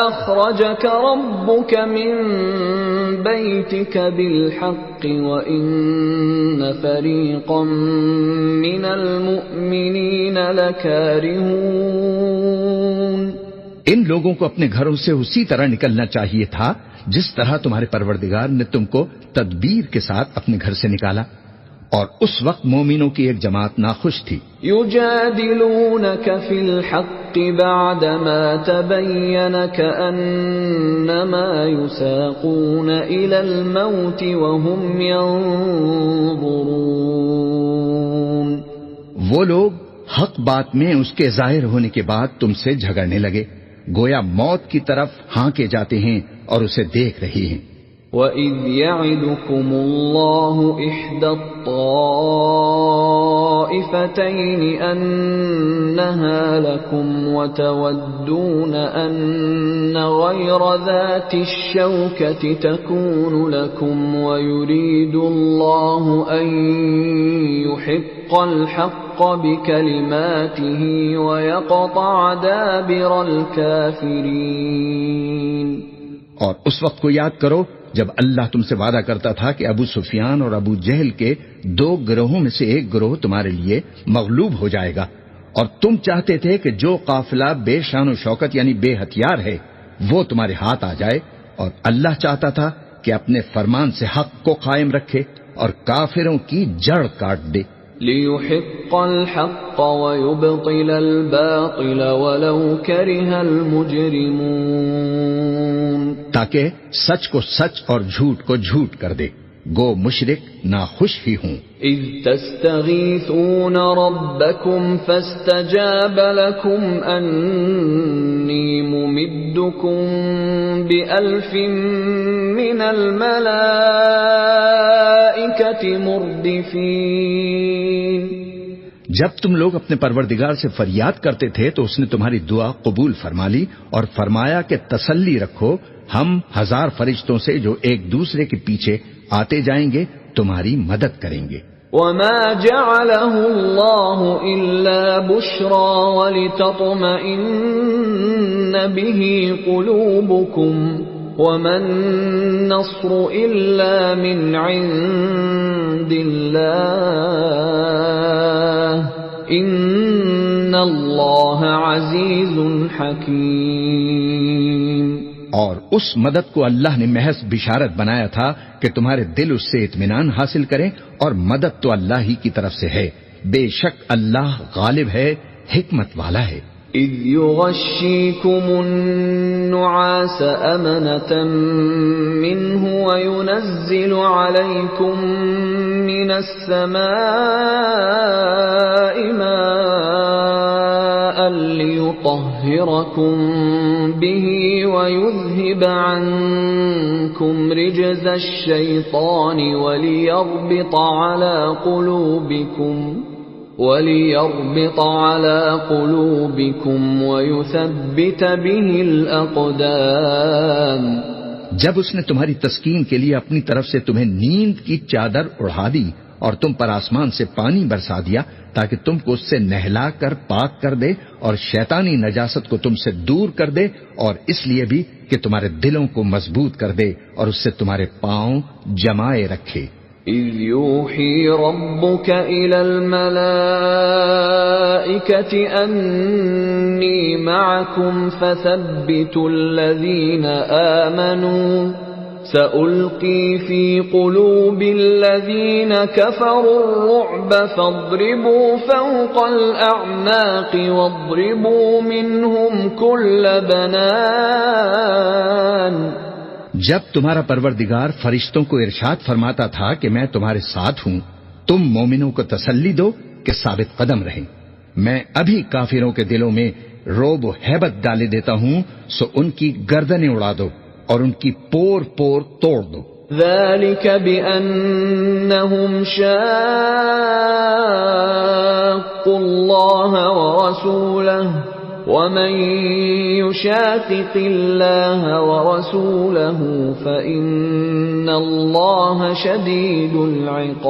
Speaker 1: اخرجك ربك من بيتك بالحق وان فريقا من المؤمنين لكارهون.
Speaker 2: ان لوگوں کو اپنے گھروں سے اسی طرح نکلنا چاہیے تھا جس طرح تمہارے پروردگار نے تم کو تدبیر کے ساتھ اپنے گھر سے نکالا، اور اس وقت مومنوں کی ایک جماعت ناخوش تھی.
Speaker 1: يجادلونك في الحق بعدما تبين كأنما يساقون إلى الموت وهم ينظرون.
Speaker 2: وہ لوگ حق بات میں اس کے ظاہر ہونے کے بعد تم سے جھگڑنے لگے، گویا موت کی طرف ہانکے جاتے ہیں اور اسے دیکھ رہے ہیں.
Speaker 1: وَإِذْ يَعِدُكُمُ اللَّهُ إِحْدَى الطَّائِفَتَيْنِ أَنَّهَا لَكُمْ وَتَوَدُّونَ أَنَّ غَيْرَ ذَاتِ الشَّوْكَةِ تَكُونُ لَكُمْ وَيُرِيدُ اللَّهُ أَن يُحِقَّ الْحَقَّ بِكَلِمَاتِهِ وَيَقْطَعَ دَابِرَ الْكَافِرِينَ.
Speaker 2: اور اس وقت کو یاد کرو جب اللہ تم سے وعدہ کرتا تھا کہ ابو سفیان اور ابو جہل کے دو گروہوں میں سے ایک گروہ تمہارے لیے مغلوب ہو جائے گا، اور تم چاہتے تھے کہ جو قافلہ بے شان و شوکت یعنی بے ہتھیار ہے وہ تمہارے ہاتھ آ جائے، اور اللہ چاہتا تھا کہ اپنے فرمان سے حق کو قائم رکھے اور کافروں کی جڑ کاٹ دے.
Speaker 1: لِيُحِقَّ الْحَقَّ وَيُبْطِلَ الْبَاطِلَ وَلَوْ كَرِهَ الْمُجْرِمُونَ.
Speaker 2: تاکہ سچ کو سچ اور جھوٹ کو جھوٹ کر دے، گو مشرک ناخوش ہی ہوں.
Speaker 1: اذ تستغیثون ربکم فاستجاب لکم انی ممدکم بألف من الملائکة مردفین.
Speaker 2: جب تم لوگ اپنے پروردگار سے فریاد کرتے تھے تو اس نے تمہاری دعا قبول فرما لی اور فرمایا کہ تسلی رکھو، ہم 1000 فرشتوں سے جو ایک دوسرے کے پیچھے آتے جائیں گے تمہاری مدد کریں گے.
Speaker 1: وما جعله الله إلا بشرى ولتطمئن به قلوبكم وما النصر إلا من عند الله إن الله عزيز حكيم.
Speaker 2: اور اس مدد کو اللہ نے محض بشارت بنایا تھا کہ تمہارے دل اس سے اطمینان حاصل کریں، اور مدد تو اللہ ہی کی طرف سے ہے، بے شک اللہ غالب ہے، حکمت والا ہے.
Speaker 1: اذ يغشيكم النعاس أمنة منه وينزل عليكم من السماء ماء ليطهركم به ويذهب عنكم رجز الشيطان وليربط على قلوبكم ويثبت به الأقدام.
Speaker 2: جب اس نے تمہاری تسکین کے لیے اپنی طرف سے تمہیں نیند کی چادر اڑا دی اور تم پر آسمان سے پانی برسا دیا تاکہ تم کو اس سے نہلا کر پاک کر دے اور شیطانی نجاست کو تم سے دور کر دے، اور اس لیے بھی کہ تمہارے دلوں کو مضبوط کر دے اور اس سے تمہارے پاؤں جمائے رکھے.
Speaker 1: إذ يوحي ربك إلى الملائكة أني معكم فثبتوا الذين آمنوا سألقي في قلوب الذين كفروا الرعب فاضربوا فوق الأعناق واضربوا منهم كل بنان.
Speaker 2: جب تمہارا پروردگار فرشتوں کو ارشاد فرماتا تھا کہ میں تمہارے ساتھ ہوں، تم مومنوں کو تسلی دو کہ ثابت قدم رہیں، میں ابھی کافروں کے دلوں میں رعب و ہیبت ڈالے دیتا ہوں، سو ان کی گردنیں اڑا دو اور ان کی پور پور توڑ دو۔
Speaker 1: ذلك بأنهم شاقوا الله ورسوله ومن يشاقق الله ورسوله فإن الله شديد العقاب۔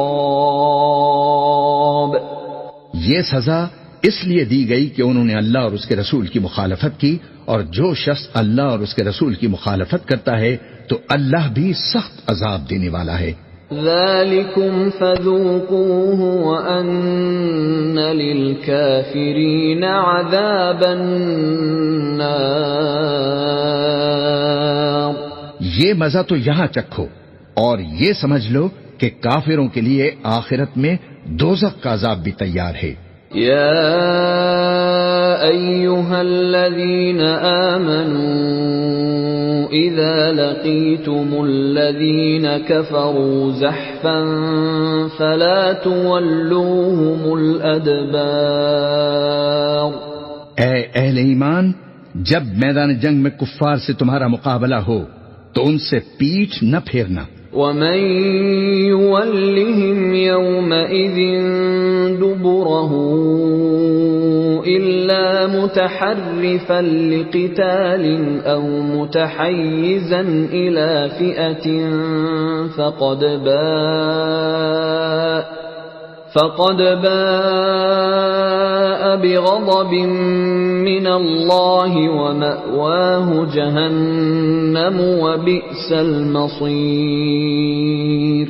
Speaker 2: یہ سزا اس لیے دی گئی کہ انہوں نے اللہ اور اس کے رسول کی مخالفت کی، اور جو شخص اللہ اور اس کے رسول کی مخالفت کرتا ہے تو اللہ بھی سخت عذاب دینے والا ہے۔
Speaker 1: ذلكم فذوقوه وأن للكافرين عذاب النار۔
Speaker 2: یہ مزہ تو یہاں چکھو، اور یہ سمجھ لو کہ کافروں کے لیے آخرت میں دوزخ کا عذاب بھی تیار ہے۔
Speaker 1: يا أيها الذين آمنوا إذا لقيتم الذين كفروا زحفا فلا تولوهم الأدبار۔
Speaker 2: اے اہل ایمان، جب میدان جنگ میں کفار سے تمہارا مقابلہ ہو تو ان سے پیٹھ نہ پھیرنا۔
Speaker 1: ومن يولهم يومئذ دبره إلا متحرفا لقتال أو متحيزا إلى فئة فقد باء بغضب من الله ومأواه جهنم وبئس المصير۔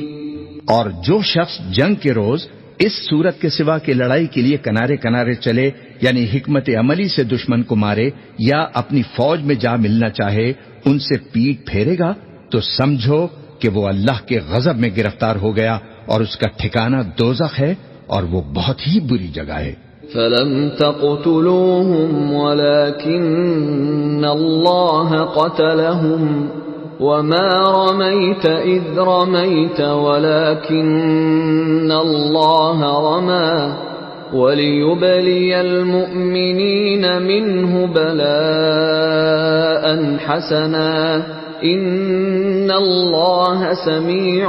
Speaker 2: اور جو شخص جنگ کے روز اس صورت کے سوا کہ لڑائی کے لیے کنارے کنارے چلے، یعنی حکمت عملی سے دشمن کو مارے یا اپنی فوج میں جا ملنا چاہے، ان سے پیٹ پھیرے گا تو سمجھو کہ وہ اللہ کے غضب میں گرفتار ہو گیا، اور اس کا ٹھکانہ دوزخ ہے، اور وہ بہت ہی بری جگہ ہے۔
Speaker 1: فلم تقتلوهم ولكن الله قتلهم وما رميت إذ رميت ولكن الله رمى وليبلي المؤمنين منه بلاء حسنا ان اللہ سمیع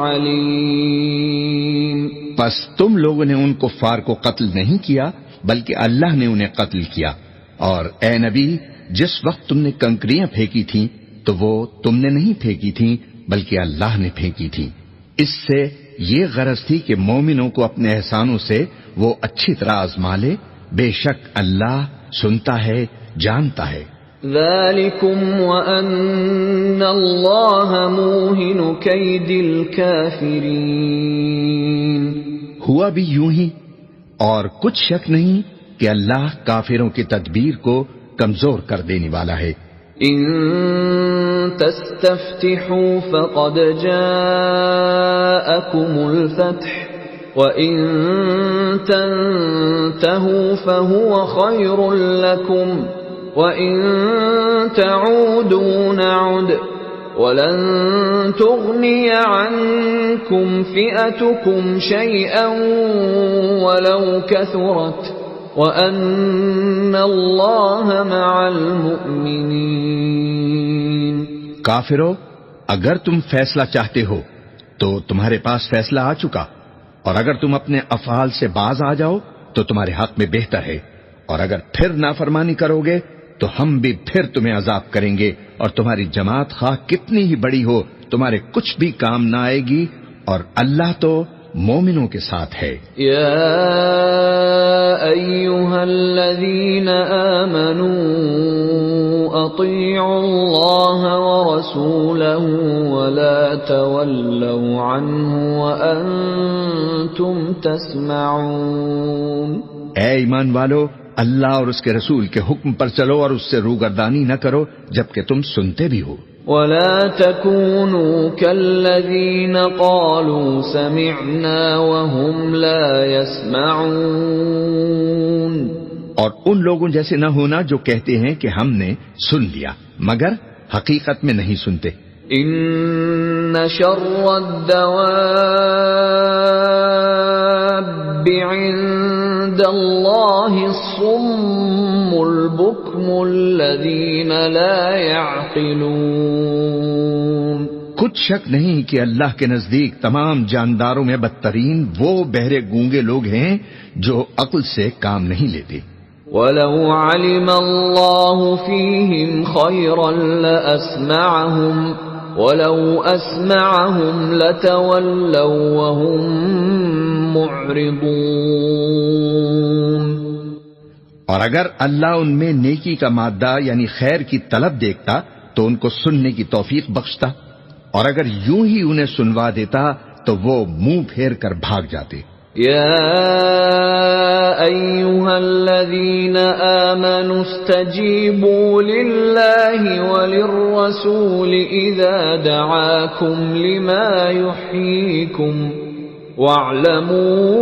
Speaker 1: علیم۔
Speaker 2: پس تم لوگوں نے ان کفار کو قتل نہیں کیا بلکہ اللہ نے انہیں قتل کیا، اور اے نبی جس وقت تم نے کنکریاں پھینکی تھیں تو وہ تم نے نہیں پھینکی تھیں بلکہ اللہ نے پھینکی تھیں۔ اس سے یہ غرض تھی کہ مومنوں کو اپنے احسانوں سے وہ اچھی طرح آزما لے، بے شک اللہ سنتا ہے، جانتا ہے۔
Speaker 1: ذالکم وان اللہ موہن کید الکافرین۔
Speaker 2: ہوا بھی یوں ہی، اور کچھ شک نہیں کہ اللہ کافروں کی تدبیر کو کمزور کر دینے والا ہے۔
Speaker 1: ان تستفتحوا فقد جاءکم الفتح وَإِن تَنْتَهُوا فَهُوَ خَيْرٌ لَكُمْ وَإِن تَعُودُوا نَعُدْ وَلَن تُغْنِيَ عَنْكُمْ فِئَتُكُمْ شَيْئًا وَلَوْ كَثُرَتْ وَأَنَّ اللَّهَ مَعَ الْمُؤْمِنِينَ۔
Speaker 2: کافرو، اگر تم فیصلہ چاہتے ہو تو تمہارے پاس فیصلہ آ چکا، اور اگر تم اپنے افعال سے باز آ جاؤ تو تمہارے حق میں بہتر ہے، اور اگر پھر نافرمانی کرو گے تو ہم بھی پھر تمہیں عذاب کریں گے، اور تمہاری جماعت خواہ کتنی ہی بڑی ہو تمہارے کچھ بھی کام نہ آئے گی، اور اللہ تو مومنوں کے ساتھ ہے۔
Speaker 1: یا ایھا الذین آمنوا اطیعوا اللہ ورسولہ ولا تولوا عنہ وانتم تسمعون۔
Speaker 2: اے ایمان والو، اللہ اور اس کے رسول کے حکم پر چلو اور اس سے روگردانی نہ کرو جبکہ تم سنتے بھی ہو۔
Speaker 1: ولا تكونوا كالذين قالوا سمعنا وهم لا يسمعون۔
Speaker 2: اور ان لوگوں جیسے نہ ہونا جو کہتے ہیں کہ ہم نے سن لیا مگر حقیقت میں نہیں سنتے۔
Speaker 1: إن شر الدواب عند الله الصم البكم الذين لا يعقلون.
Speaker 2: کچھ شک نہیں کہ اللہ کے نزدیک تمام جانداروں میں بدترین وہ بہرے گونگے لوگ ہیں جو عقل سے کام نہیں لیتے.
Speaker 1: وَلَوْ عَلِمَ اللَّهُ فِيهِمْ خَيْرًا لَأَسْمَعَهُمْ وَلَوْ أَسْمَعَهُمْ لَتَوَلَّوْا وَهُمْ مُعْرِضُونَ.
Speaker 2: اور اگر اللہ ان میں نیکی کا مادہ یعنی خیر کی طلب دیکھتا تو ان کو سننے کی توفیق بخشتا، اور اگر یوں ہی انہیں سنوا دیتا تو وہ منہ پھیر کر بھاگ جاتے.
Speaker 1: يا أيها الذين آمنوا استجيبوا لله وللرسول إذا دعاكم لما يحييكم واعلموا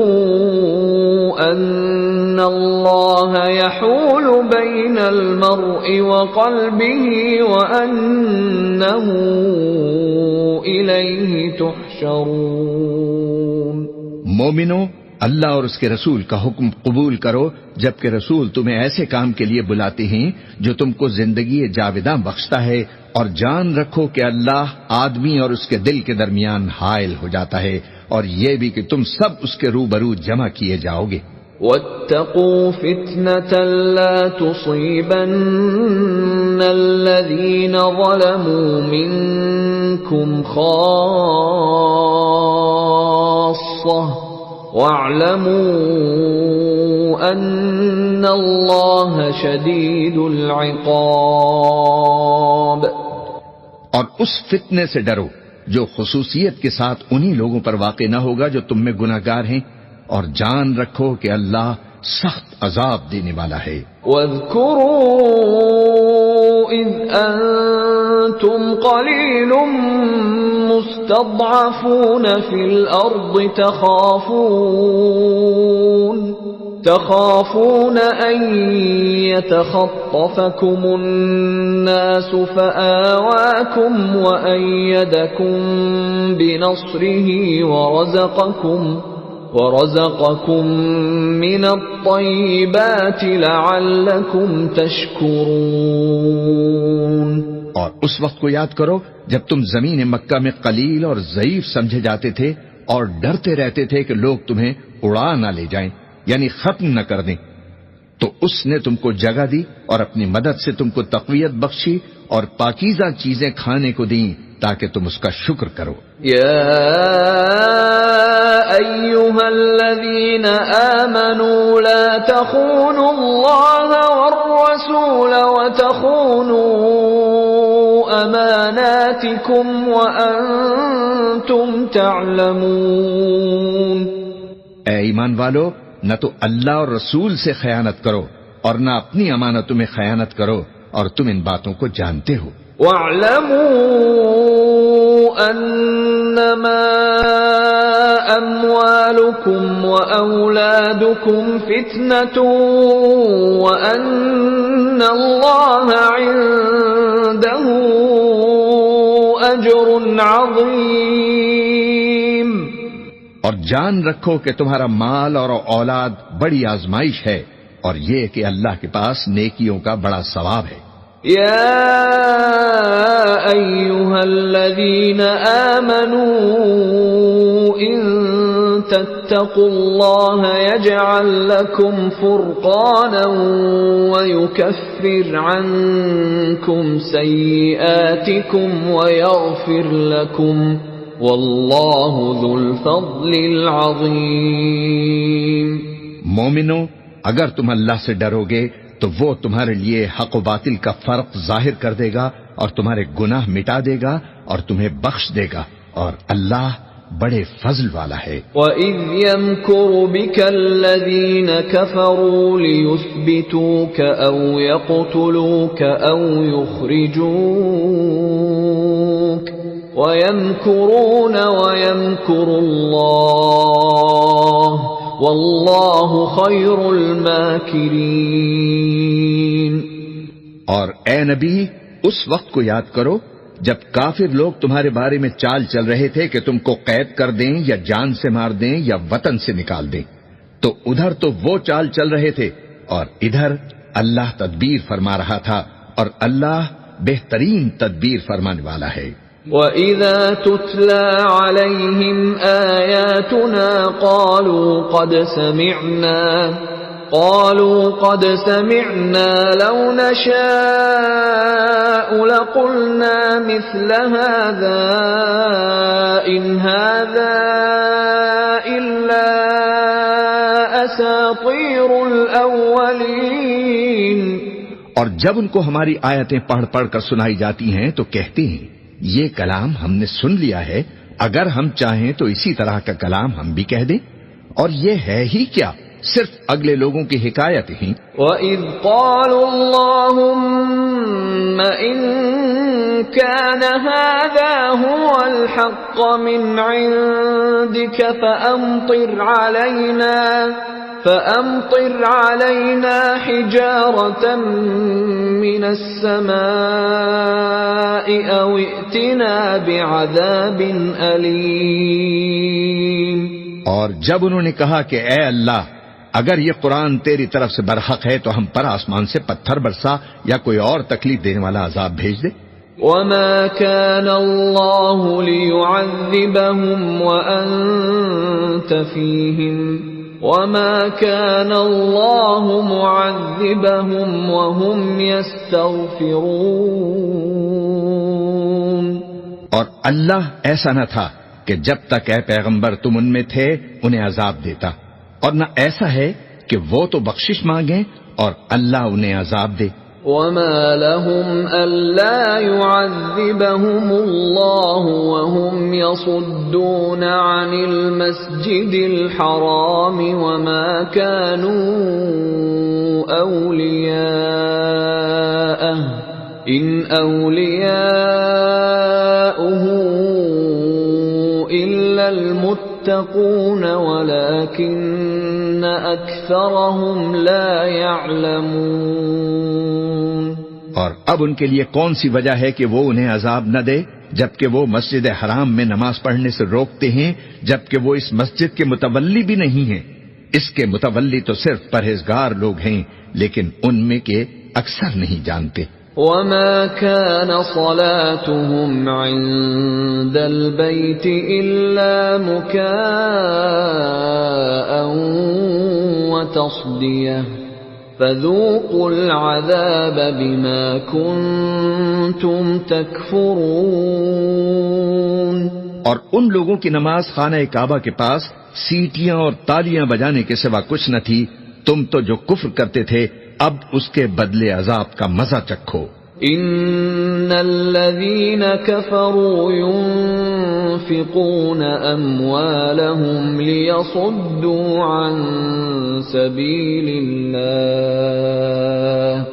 Speaker 1: أن الله يحول بين المرء وقلبه وأنه إليه تحشرون.
Speaker 2: مومنو، اللہ اور اس کے رسول کا حکم قبول کرو جبکہ رسول تمہیں ایسے کام کے لیے بلاتے ہیں جو تم کو زندگی جاوداں بخشتا ہے، اور جان رکھو کہ اللہ آدمی اور اس کے دل کے درمیان حائل ہو جاتا ہے، اور یہ بھی کہ تم سب اس کے روبرو جمع کیے جاؤ گے.
Speaker 1: وَاتَّقُوا فِتْنَةً لَا تُصِيبَنَّ الَّذِينَ ظَلَمُوا مِنكُمْ خَاصَّةً وَاعْلَمُوا أَنَّ اللَّهَ شَدِيدُ الْعِقَابِ.
Speaker 2: اور اس فتنے سے ڈرو جو خصوصیت کے ساتھ انہی لوگوں پر واقع نہ ہوگا جو تم میں گناہگار ہیں، اور جان رکھو کہ اللہ سخت عذاب دینے والا ہے.
Speaker 1: وَاذْكُرُوا إِذْ أَنْتُمْ قَلِيلٌ مُسْتَضْعَفُونَ فِي الْأَرْضِ تخافون أن يتخطفكم الناس فآواكم وأيدكم بنصره ورزقكم من الطيبات لعلكم تشكرون.
Speaker 2: اور اس وقت کو یاد کرو جب تم زمین مکہ میں قلیل اور ضعیف سمجھے جاتے تھے اور ڈرتے رہتے تھے کہ لوگ تمہیں اڑا نہ لے جائیں، یعنی ختم نہ کر دیں، تو اس نے تم کو جگہ دی اور اپنی مدد سے تم کو تقویت بخشی اور پاکیزہ چیزیں کھانے کو دیں تاکہ تم اس کا شکر کرو.
Speaker 1: یا ایھا الذین آمنوا لا تخونوا اللہ والرسول وتخونوا اماناتکم وانتم تعلمون.
Speaker 2: اے ایمان والو، نہ تو اللہ اور رسول سے خیانت کرو اور نہ اپنی امانتوں میں خیانت کرو، اور تم ان باتوں کو جانتے ہو.
Speaker 1: وَاعْلَمُوا أَنَّمَا أَمْوَالُكُمْ وَأَوْلَادُكُمْ فِتْنَةٌ وَأَنَّ اللَّهَ عِندَهُ أَجْرٌ عَظِيمٌ.
Speaker 2: اور جان رکھو کہ تمہارا مال اور اولاد بڑی آزمائش ہے، اور یہ کہ اللہ کے پاس نیکیوں کا بڑا ثواب ہے.
Speaker 1: یا ایھا الذین آمنوا ان تتقوا اللہ یجعل لکم فرقانا ویکفر عنکم سیئاتکم ویغفر لکم واللہ ذو الفضل العظیم.
Speaker 2: مومنو، اگر تم اللہ سے ڈرو گے تو وہ تمہارے لیے حق و باطل کا فرق ظاہر کر دے گا اور تمہارے گناہ مٹا دے گا اور تمہیں بخش دے گا، اور اللہ بڑے فضل والا ہے.
Speaker 1: وَإِذْ يَمْكُرُ بِكَ الَّذِينَ كَفَرُوا لِيُثْبِتُوكَ أَوْ يَقْتُلُوكَ أَوْ يُخْرِجُوكَ وَيَمْكُرُونَ وَيَمْكُرُ اللَّهُ وَاللَّهُ خَيْرُ الْمَاكِرِينَ.
Speaker 2: اور اے نبی، اس وقت کو یاد کرو جب کافر لوگ تمہارے بارے میں چال چل رہے تھے کہ تم کو قید کر دیں یا جان سے مار دیں یا وطن سے نکال دیں، تو ادھر تو وہ چال چل رہے تھے اور ادھر اللہ تدبیر فرما رہا تھا، اور اللہ بہترین تدبیر فرمانے والا ہے۔
Speaker 1: وَإِذَا تُتْلَى عَلَيْهِمْ آيَاتُنَا قالوا قد سمعنا لو نشاء لقلنا مثل هذا إن هذا إلا أساطير الأولين۔
Speaker 2: اور جب ان کو ہماری آیتیں پڑھ پڑھ کر سنائی جاتی ہیں تو کہتے ہیں یہ کلام ہم نے سن لیا ہے، اگر ہم چاہیں تو اسی طرح کا کلام ہم بھی کہہ دیں، اور یہ ہے ہی کیا، صرف اگلے لوگوں کی حکایت ہی۔
Speaker 1: وَإِذْ قَالُوا اللَّهُمَّ إِن كَانَ هَذَا هُوَ الْحَقَّ مِنْ عِندِكَ فَأَمْطِرْ عَلَيْنَا حِجَارَةً مِّنَ السَّمَاءِ أَوْ ائْتِنَا بِعَذَابٍ أَلِيمٍ۔
Speaker 2: اور جب انہوں نے کہا کہ اے اللہ، اگر یہ قرآن تیری طرف سے برحق ہے تو ہم پر آسمان سے پتھر برسا یا کوئی اور تکلیف دینے والا عذاب بھیج دے۔
Speaker 1: وَمَا كَانَ اللَّهُ لِيُعَذِّبَهُمْ وَأَنْتَ فِيهِمْ وَمَا كَانَ اللَّهُ مُعَذِّبَهُمْ وَهُمْ يَسْتَغْفِرُونَ۔
Speaker 2: اور اللہ ایسا نہ تھا کہ جب تک اے پیغمبر تم ان میں تھے انہیں عذاب دیتا، اور نہ ایسا ہے کہ وہ تو بخشش مانگیں اور اللہ انہیں عذاب دے۔
Speaker 1: وَمَا لَهُمْ أَلَّا يُعَذِّبَهُمُ اللَّهُ وَهُمْ يَصُدُّونَ عَنِ الْمَسْجِدِ الْحَرَامِ وَمَا كَانُوا أَوْلِيَاءَهُ إِنْ أَوْلِيَاؤُهُ إِلَّا الْمُتَّقُونَ وَلَكِنَّ أَكْثَرَهُمْ لَا يَعْلَمُونَ۔
Speaker 2: اور اب ان کے لیے کون سی وجہ ہے کہ وہ انہیں عذاب نہ دے، جبکہ وہ مسجد حرام میں نماز پڑھنے سے روکتے ہیں، جبکہ وہ اس مسجد کے متولی بھی نہیں ہیں۔ اس کے متولی تو صرف پرہیزگار لوگ ہیں، لیکن ان میں کے اکثر نہیں جانتے۔
Speaker 1: وَمَا كَانَ صَلَاتُهُمْ عِندَ الْبَيْتِ إِلَّا مُكَاءً وَتَصْدِيَةً فَذُوقُوا الْعَذَابَ بِمَا كُنتُمْ تَكْفُرُونَ۔
Speaker 2: اور ان لوگوں کی نماز خانہ کعبہ کے پاس سیٹیاں اور تالیاں بجانے کے سوا کچھ نہ تھی، تم تو جو کفر کرتے تھے اب اس کے بدلے عذاب کا مزہ چکھو۔
Speaker 1: ان الذين كفروا ينفقون اموالهم ليصدوا عن سبيل الله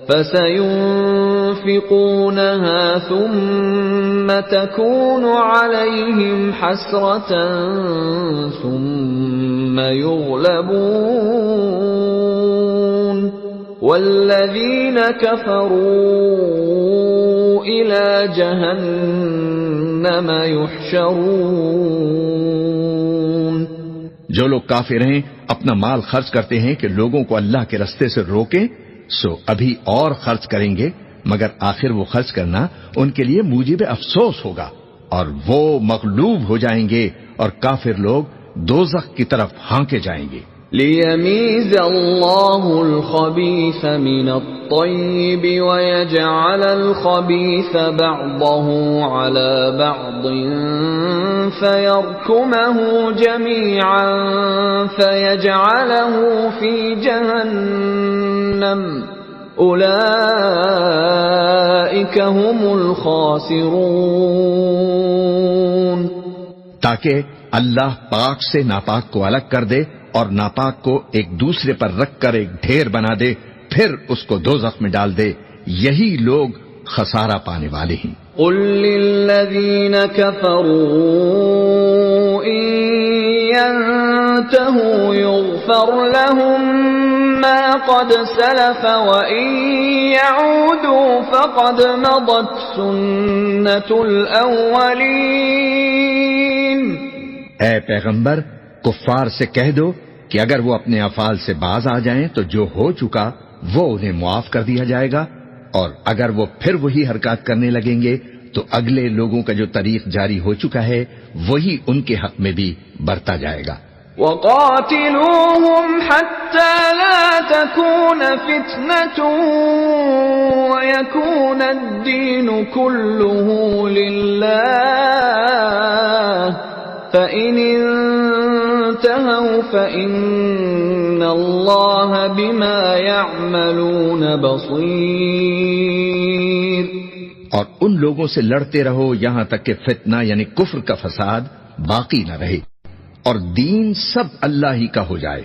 Speaker 1: فسينفقونها ثم تكون عليهم حسرة ثم يغلبون والذين كفروا إلى جهنم يحشرون۔
Speaker 2: جو لوگ کافر ہیں اپنا مال خرچ کرتے ہیں کہ لوگوں کو اللہ کے رستے سے روکیں، سو ابھی اور خرچ کریں گے، مگر آخر وہ خرچ کرنا ان کے لیے موجب افسوس ہوگا، اور وہ مغلوب ہو جائیں گے اور کافر لوگ دوزخ کی طرف ہانکے جائیں گے۔
Speaker 1: لِيَمِيزَ اللَّهُ الْخَبِيثَ مِنَ الطَّيِّبِ وَيَجْعَلَ الْخَبِيثَ بَعْضَهُ عَلَى بَعْضٍ فَيَرْكُمَهُ جَمِيعًا فَيَجْعَلَهُ فِي جَهَنَّمَ أُولَئِكَ هُمُ الْخَاسِرُونَ۔
Speaker 2: تاکہ اللہ پاک سے ناپاک کو الگ کر دے اور ناپاک کو ایک دوسرے پر رکھ کر ایک ڈھیر بنا دے، پھر اس کو دوزخ میں ڈال دے، یہی لوگ خسارہ پانے والے ہیں۔
Speaker 1: قل للذین کفروا ان ينتهوا يغفر لهم ما قد سلف وإن يعودوا فقد مضت سنة الأولين.
Speaker 2: اے پیغمبر، کفار سے کہہ دو کہ اگر وہ اپنے افعال سے باز آ جائیں تو جو ہو چکا وہ انہیں معاف کر دیا جائے گا، اور اگر وہ پھر وہی حرکات کرنے لگیں گے تو اگلے لوگوں کا جو طریق جاری ہو چکا ہے وہی ان کے حق میں بھی برتا جائے گا.
Speaker 1: وقاتلوهم حتى لا تكون فتنة ويكون الدين كله لله فإن انتهوا فإن الله بما يعملون بصير.
Speaker 2: اور ان لوگوں سے لڑتے رہو یہاں تک کہ فتنہ یعنی کفر کا فساد باقی نہ رہے اور دین سب اللہ ہی کا ہو جائے،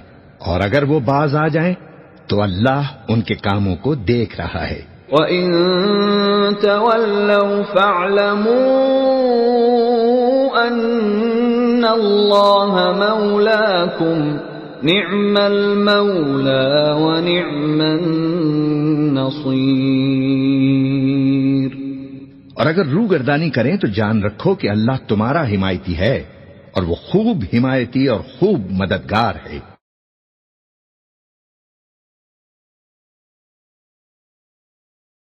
Speaker 2: اور اگر وہ باز آ جائیں تو اللہ ان کے کاموں کو دیکھ رہا ہے.
Speaker 1: وَإِن تَوَلَّوْا فَاعْلَمُوا أَنَّ اللَّهَ مَوْلَاكُمْ نِعْمَ الْمَوْلَى وَنِعْمَ النَّصِيرُ.
Speaker 2: اور اگر روگردانی کریں تو جان رکھو کہ اللہ تمہارا حمایتی ہے اور وہ خوب حمایتی اور خوب مددگار ہے.